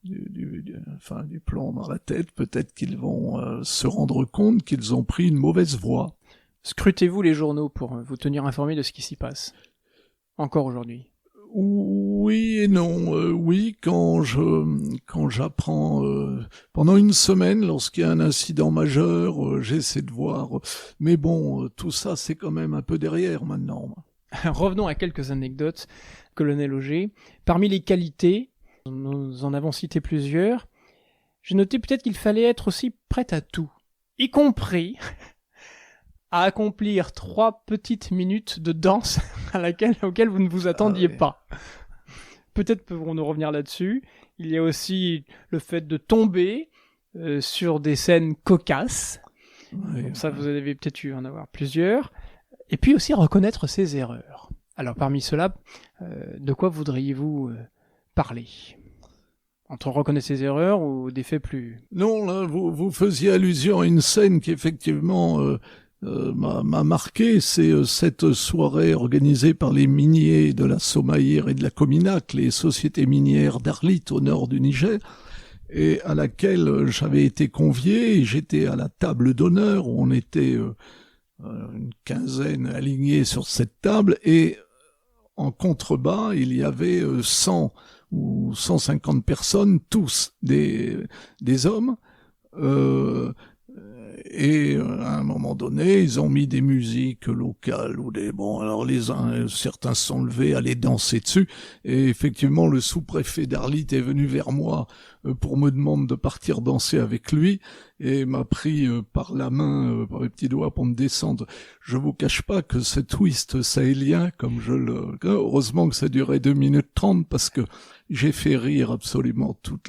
du plomb dans la tête. Peut-être qu'ils vont se rendre compte qu'ils ont pris une mauvaise voie. Scrutez-vous les journaux pour vous tenir informé de ce qui s'y passe. Encore aujourd'hui. Oui et non. Oui, quand j'apprends pendant une semaine, lorsqu'il y a un incident majeur, j'essaie de voir. Mais bon, tout ça, c'est quand même un peu derrière maintenant. Revenons à quelques anecdotes, colonel Auger. Parmi les qualités, nous en avons cité plusieurs. J'ai noté peut-être qu'il fallait être aussi prêt à tout, y compris à accomplir 3 petites minutes de danse auxquelles vous ne vous attendiez pas. Peut-être pouvons-nous revenir là-dessus. Il y a aussi le fait de tomber sur des scènes cocasses. Oui, ça, vous avez peut-être eu en avoir plusieurs. Et puis aussi reconnaître ses erreurs. Alors parmi cela, de quoi voudriez-vous parler ? Entre reconnaître ses erreurs ou des faits plus... Non, là, vous faisiez allusion à une scène qui effectivement m'a marqué. C'est cette soirée organisée par les miniers de la Somaïr et de la Cominac, les sociétés minières d'Arlit au nord du Niger, et à laquelle j'avais été convié. Et j'étais à la table d'honneur où on était une quinzaine alignés sur cette table, et en contrebas, il y avait 100 ou 150 personnes, tous des hommes, et à un moment donné, ils ont mis des musiques locales ou alors certains se sont levés, allaient danser dessus, et effectivement le sous-préfet d'Arlit est venu vers moi pour me demander de partir danser avec lui, et m'a pris par la main, par les petits doigts pour me descendre. Je vous cache pas que ce twist sahélien, heureusement que ça durait 2 minutes 30, parce que j'ai fait rire absolument tous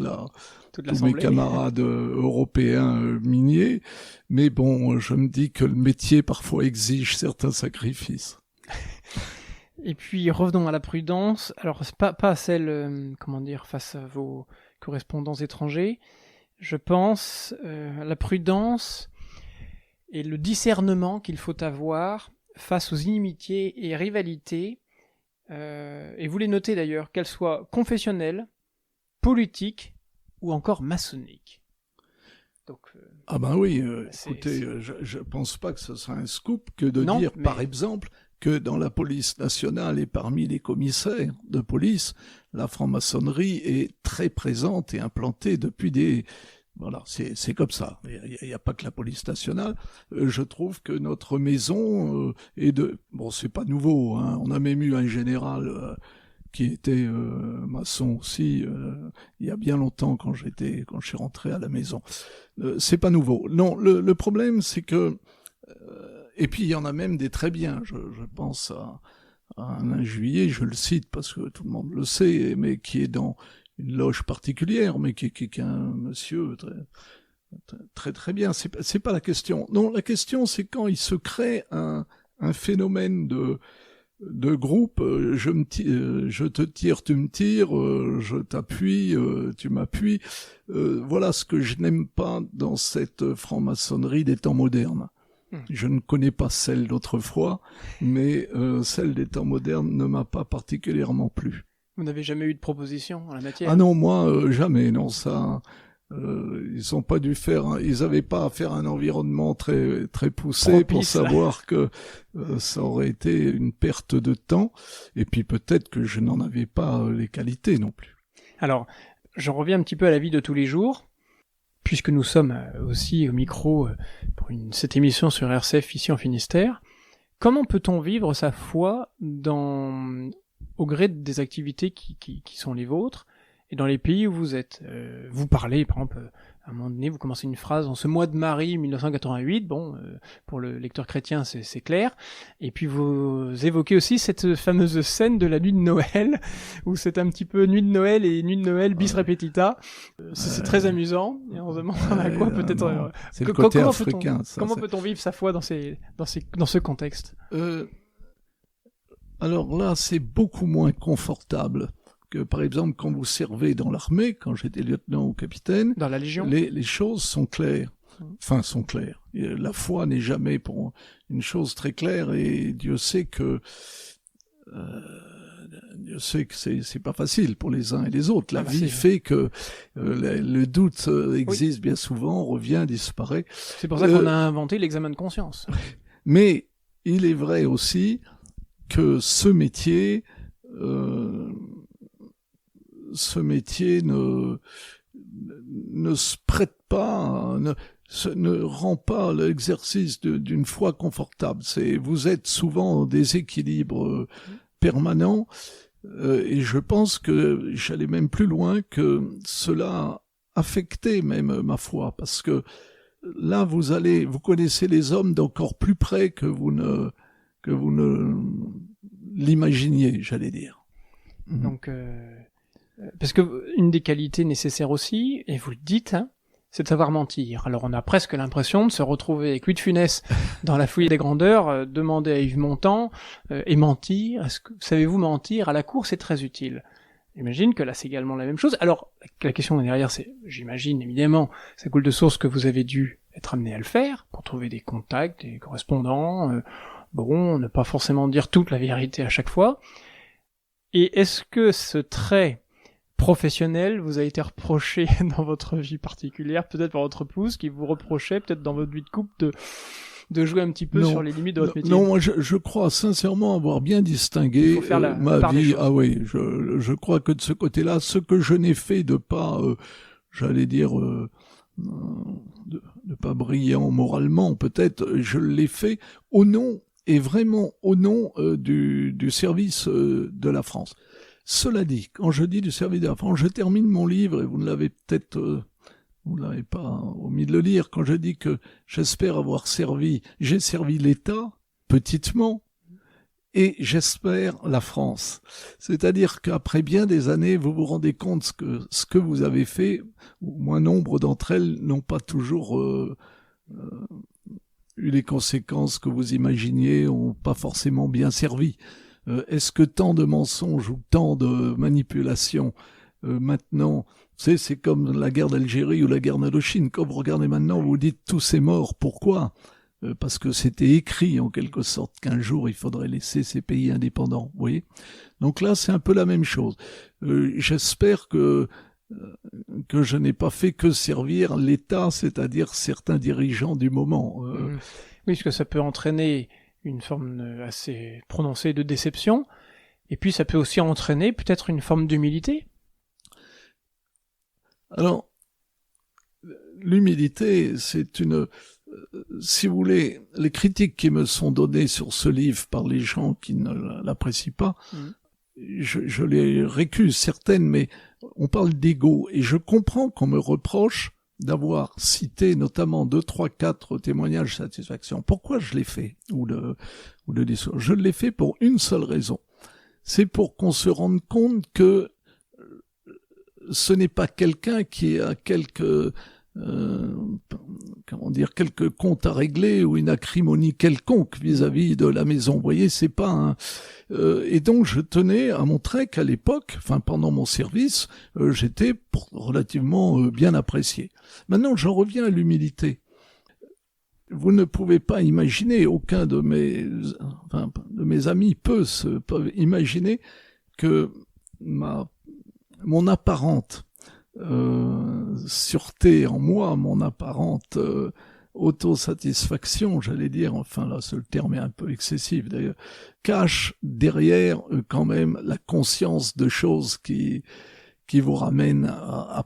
mes camarades européens miniers, mais bon, je me dis que le métier parfois exige certains sacrifices. Et puis revenons à la prudence. Alors c'est pas celle, face à vos correspondants étrangers. Je pense la prudence et le discernement qu'il faut avoir face aux inimitiés et rivalités. Et vous les notez d'ailleurs, qu'elles soient confessionnelles, politiques ou encore maçonniques. Donc, ah ben oui, écoutez, je pense pas que ce soit un scoop que de dire, par exemple, que dans la police nationale et parmi les commissaires de police, la franc-maçonnerie est très présente et implantée depuis Voilà, c'est comme ça. Il n'y a pas que la police nationale. Je trouve que notre maison est c'est pas nouveau, hein. On a même eu un général qui était maçon aussi il y a bien longtemps quand je suis rentré à la maison. C'est pas nouveau. Non, le problème c'est que et puis il y en a même des très bien. Je pense à Alain Juillet, je le cite parce que tout le monde le sait, mais qui est dans une loge particulière, mais qui est un monsieur très très bien. C'est pas la question. Non, la question c'est quand il se crée un phénomène de groupe. Je te tire, tu me tires, je t'appuie, tu m'appuies. Voilà ce que je n'aime pas dans cette franc-maçonnerie des temps modernes. Je ne connais pas celle d'autrefois, mais celle des temps modernes ne m'a pas particulièrement plu. Vous n'avez jamais eu de proposition en la matière ? Ah non, moi jamais. Non, ça, ils ont pas dû faire. Ils avaient pas à faire un environnement très très poussé pour savoir que ça aurait été une perte de temps. Et puis peut-être que je n'en avais pas les qualités non plus. Alors, j'en reviens un petit peu à la vie de tous les jours, puisque nous sommes aussi au micro pour cette émission sur RCF ici en Finistère. Comment peut-on vivre sa foi au gré des activités qui sont les vôtres, et dans les pays où vous êtes. Vous parlez, par exemple, à un moment donné, vous commencez une phrase en ce mois de Marie 1988, bon, pour le lecteur chrétien, c'est clair. Et puis vous évoquez aussi cette fameuse scène de la nuit de Noël, où c'est un petit peu nuit de Noël et nuit de Noël bis repetita. C'est très amusant. Et on se demande à quoi peut-être... c'est le côté africain. Comment peut-on vivre sa foi dans ce contexte? Alors là, c'est beaucoup moins confortable que, par exemple, quand vous servez dans l'armée, quand j'étais lieutenant ou capitaine. Dans la Légion. Les choses sont claires. Enfin, sont claires. La foi n'est jamais pour une chose très claire, et Dieu sait que c'est pas facile pour les uns et les autres. La vie fait que le doute existe bien souvent, revient, disparaît. C'est pour ça qu'on a inventé l'examen de conscience. Mais il est vrai aussi que ce métier ne se prête pas, ne rend pas l'exercice d'une foi confortable. Vous êtes souvent en déséquilibre permanent, et je pense que j'allais même plus loin, que cela affectait même ma foi, parce que là vous connaissez les hommes d'encore plus près que vous ne l'imaginiez, j'allais dire. Donc, parce que une des qualités nécessaires aussi, et vous le dites, hein, c'est de savoir mentir. Alors on a presque l'impression de se retrouver avec Louis de Funès dans La Fouille des grandeurs, demander à Yves Montand et mentir. Savez-vous mentir? À la cour, c'est très utile. J'imagine que là, c'est également la même chose. Alors, la question derrière, c'est, j'imagine, évidemment, ça coule de source que vous avez dû être amené à le faire pour trouver des contacts, des correspondants, ne pas forcément dire toute la vérité à chaque fois. Et est-ce que ce trait professionnel vous a été reproché dans votre vie particulière, peut-être par votre épouse, qui vous reprochait, peut-être dans votre vie de couple, de jouer un petit peu sur les limites de votre métier? Non, moi je crois sincèrement avoir bien distingué ma vie. Ah oui, je crois que de ce côté-là, ce que je n'ai fait de pas, j'allais dire, de pas brillant moralement, peut-être, je l'ai fait au nom, et vraiment au nom du service de la France. Cela dit, quand je dis du service de la France, je termine mon livre, et vous ne l'avez peut-être... vous l'avez pas omis de le lire, quand je dis que j'espère j'ai servi l'État, petitement, et j'espère la France. C'est-à-dire qu'après bien des années, vous vous rendez compte que ce que vous avez fait, au moins nombre d'entre elles n'ont pas toujours eu les conséquences que vous imaginiez, ont pas forcément bien servi. Est-ce que tant de mensonges ou tant de manipulations maintenant, c'est comme la guerre d'Algérie ou la guerre d'Indochine. Quand vous regardez maintenant, vous dites tous ces morts. Pourquoi? Parce que c'était écrit en quelque sorte qu'un jour il faudrait laisser ces pays indépendants. Vous voyez? Donc là, c'est un peu la même chose. J'espère que je n'ai pas fait que servir l'État, c'est-à-dire certains dirigeants du moment. Oui, parce que ça peut entraîner une forme assez prononcée de déception, et puis ça peut aussi entraîner peut-être une forme d'humilité. Alors, l'humilité, c'est si vous voulez, les critiques qui me sont données sur ce livre par les gens qui ne l'apprécient pas, je les récuse certaines, mais on parle d'ego, et je comprends qu'on me reproche d'avoir cité notamment 2, 3, 4 témoignages de satisfaction. Pourquoi je l'ai fait, ou le discours? Je l'ai fait pour une seule raison. C'est pour qu'on se rende compte que ce n'est pas quelqu'un qui a quelques comptes à régler ou une acrimonie quelconque vis-à-vis de la maison. Vous voyez, c'est pas et donc je tenais à montrer qu'à l'époque, pendant mon service, j'étais relativement bien apprécié. Maintenant, j'en reviens à l'humilité. Vous ne pouvez pas imaginer, aucun de mes amis peuvent imaginer que mon apparente sûreté en moi, mon apparente autosatisfaction, j'allais dire, là ce terme est un peu excessif d'ailleurs, cache derrière quand même la conscience de choses qui vous ramènent à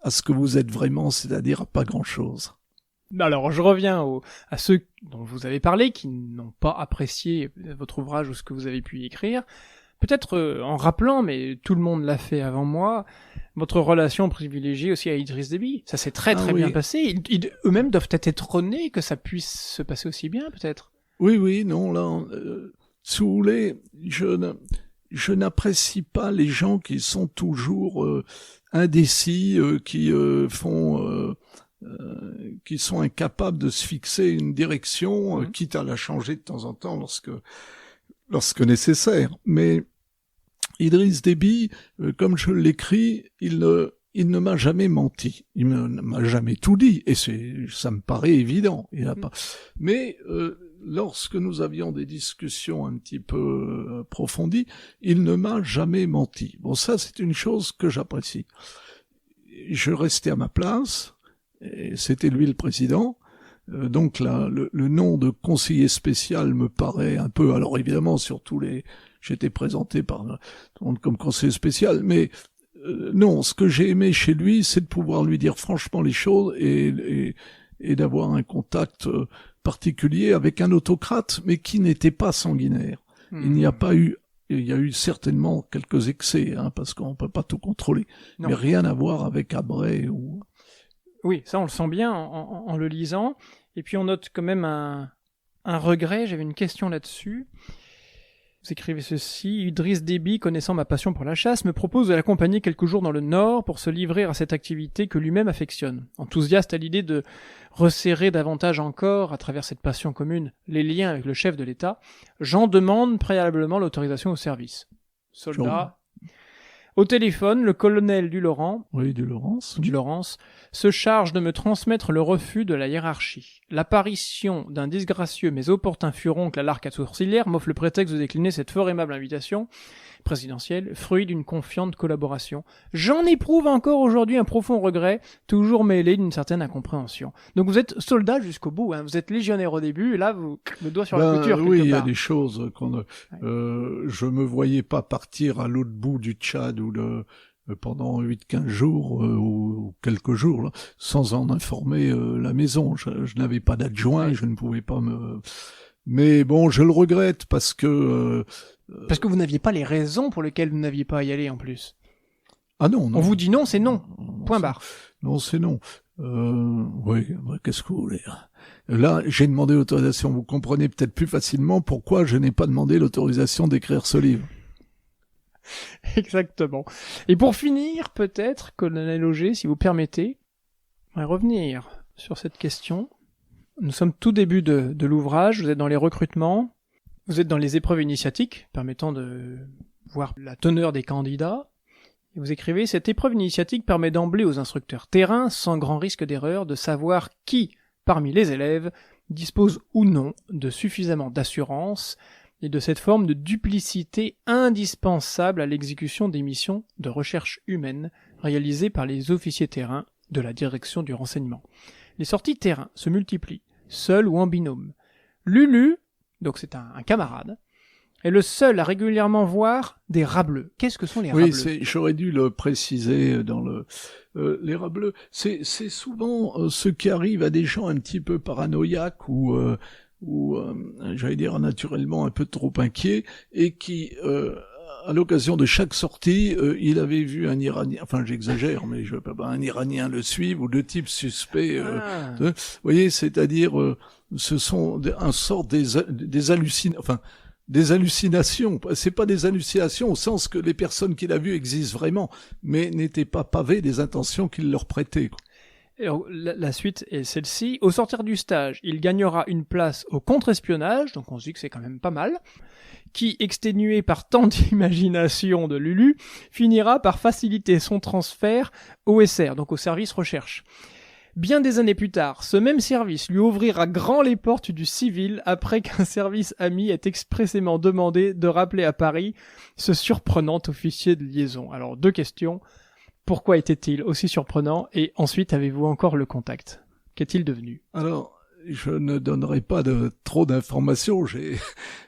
ce que vous êtes vraiment, c'est-à-dire à pas grand-chose. Alors, je reviens à ceux dont vous avez parlé, qui n'ont pas apprécié votre ouvrage ou ce que vous avez pu y écrire. Peut-être en rappelant, mais tout le monde l'a fait avant moi, votre relation privilégiée aussi à Idriss Déby. Ça s'est très bien passé. Eux-mêmes doivent être étonnés que ça puisse se passer aussi bien, peut-être. Oui, non, là, si vous voulez, je n'apprécie pas les gens qui sont toujours indécis, qui sont incapables de se fixer une direction, quitte à la changer de temps en temps lorsque nécessaire. Mais Idriss Déby, comme je l'écris, il ne m'a jamais menti. Il ne m'a jamais tout dit, et ça me paraît évident. Mais lorsque nous avions des discussions un petit peu approfondies, il ne m'a jamais menti. Bon, ça, c'est une chose que j'apprécie. Je restais à ma place, et c'était lui le président. Donc là, le nom de conseiller spécial me paraît un peu... Alors évidemment, j'étais présenté comme conseiller spécial, mais non, ce que j'ai aimé chez lui, c'est de pouvoir lui dire franchement les choses et d'avoir un contact particulier avec un autocrate, mais qui n'était pas sanguinaire. Il y a eu certainement quelques excès, parce qu'on peut pas tout contrôler, mais rien à voir avec Habré ou... Oui, ça on le sent bien en le lisant. Et puis on note quand même un regret, j'avais une question là-dessus. Vous écrivez ceci: Idriss Déby, connaissant ma passion pour la chasse, me propose de l'accompagner quelques jours dans le Nord pour se livrer à cette activité que lui-même affectionne. Enthousiaste à l'idée de resserrer davantage encore, à travers cette passion commune, les liens avec le chef de l'État, j'en demande préalablement l'autorisation au service. Soldat... Au téléphone, le colonel Dulaurent se charge de me transmettre le refus de la hiérarchie. L'apparition d'un disgracieux mais opportun furoncle à l'arc à sourcilière m'offre le prétexte de décliner cette fort aimable invitation présidentielle, fruit d'une confiante collaboration. J'en éprouve encore aujourd'hui un profond regret, toujours mêlé d'une certaine incompréhension. Donc vous êtes soldat jusqu'au bout, vous êtes légionnaire au début, et là, vous le doigt sur la couture. Oui, il y a des choses je me voyais pas partir à l'autre bout du Tchad pendant 8-15 jours ou quelques jours là, sans en informer la maison. Je n'avais pas d'adjoint, je ne pouvais pas me... Mais bon, je le regrette parce que vous n'aviez pas les raisons pour lesquelles vous n'aviez pas à y aller en plus. Ah non. On vous dit non, c'est non. Point barre. Non, c'est non. Oui, qu'est-ce que vous voulez? Là, j'ai demandé l'autorisation. Vous comprenez peut-être plus facilement pourquoi je n'ai pas demandé l'autorisation d'écrire ce livre. Exactement. Et pour finir, peut-être, colonel Auger, si vous permettez, on va revenir sur cette question. Nous sommes tout début de l'ouvrage, vous êtes dans les recrutements, vous êtes dans les épreuves initiatiques, permettant de voir la teneur des candidats, et vous écrivez « Cette épreuve initiatique permet d'emblée aux instructeurs terrain, sans grand risque d'erreur, de savoir qui, parmi les élèves, dispose ou non de suffisamment d'assurance et de cette forme de duplicité indispensable à l'exécution des missions de recherche humaine réalisées par les officiers terrain de la direction du renseignement. Les sorties terrain se multiplient, seules ou en binôme. Lulu, donc c'est un camarade, est le seul à régulièrement voir des rats bleus. Qu'est-ce que sont les rats bleus ? Oui, j'aurais dû le préciser dans les rats bleus. C'est souvent ce qui arrive à des gens un petit peu paranoïaques ou j'allais dire naturellement un peu trop inquiets et qui à l'occasion de chaque sortie, il avait vu un Iranien, enfin j'exagère, mais je peux pas, un Iranien le suivre ou deux types suspects. Vous voyez, c'est-à-dire, ce sont un sort des hallucinations. C'est pas des hallucinations au sens que les personnes qu'il a vues existent vraiment, mais n'étaient pas pavées des intentions qu'il leur prêtait. Alors, la suite est celle-ci. Au sortir du stage, il gagnera une place au contre-espionnage, donc on se dit que c'est quand même pas mal, qui, exténué par tant d'imagination de Lulu, finira par faciliter son transfert au SR, donc au service recherche. Bien des années plus tard, ce même service lui ouvrira grand les portes du civil après qu'un service ami ait expressément demandé de rappeler à Paris ce surprenant officier de liaison. Alors, deux questions. Pourquoi était-il aussi surprenant? Et ensuite, avez-vous encore le contact? Qu'est-il devenu? Alors, je ne donnerai pas trop d'informations.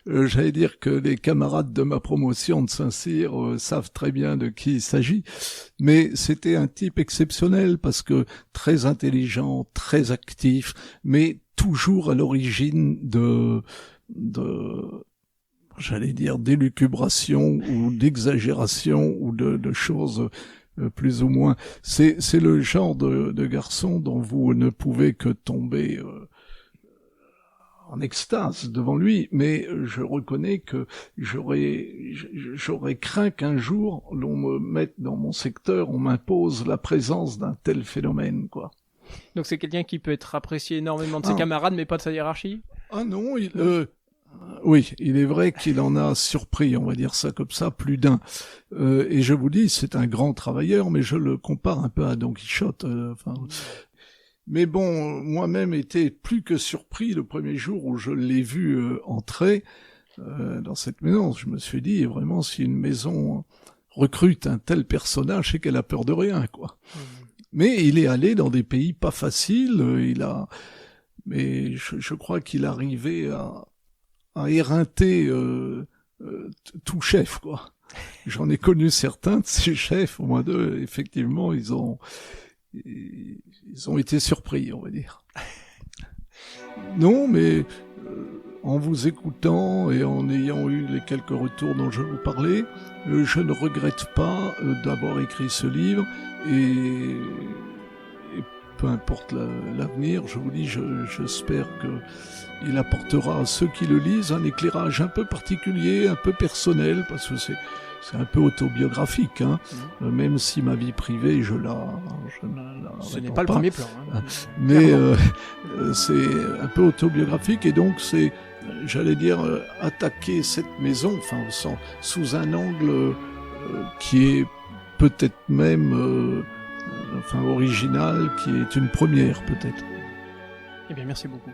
J'allais dire que les camarades de ma promotion de Saint-Cyr savent très bien de qui il s'agit. Mais c'était un type exceptionnel parce que très intelligent, très actif, mais toujours à l'origine de j'allais dire, d'élucubration ou d'exagération ou de choses plus ou moins. C'est le genre de garçon dont vous ne pouvez que tomber en extase devant lui, mais je reconnais que j'aurais craint qu'un jour l'on me mette dans mon secteur, on m'impose la présence d'un tel phénomène, quoi. Donc c'est quelqu'un qui peut être apprécié énormément de ses camarades, mais pas de sa hiérarchie? Ah non, oui, il est vrai qu'il en a surpris, on va dire ça comme ça, plus d'un. Et je vous dis, c'est un grand travailleur, mais je le compare un peu à Don Quichotte. Mais bon, moi-même était plus que surpris le premier jour où je l'ai vu entrer dans cette maison. Je me suis dit, vraiment, si une maison recrute un tel personnage, c'est qu'elle a peur de rien, quoi. Mais il est allé dans des pays pas faciles, mais je crois qu'il arrivait à éreinter tout chef, quoi. J'en ai connu certains de ces chefs, au moins deux, effectivement, ils ont été surpris, on va dire. Non, mais en vous écoutant et en ayant eu les quelques retours dont je vous parlais, je ne regrette pas d'avoir écrit ce livre et peu importe l'avenir, je vous dis, j'espère qu'il apportera à ceux qui le lisent un éclairage un peu particulier, un peu personnel, parce que c'est un peu autobiographique, hein. Même si ma vie privée, je ce n'est pas le premier plan. Hein. Mais c'est un peu autobiographique et donc c'est, j'allais dire, attaquer cette maison, enfin, sous un angle qui est peut-être même, original, qui est une première peut-être. Eh bien, merci beaucoup.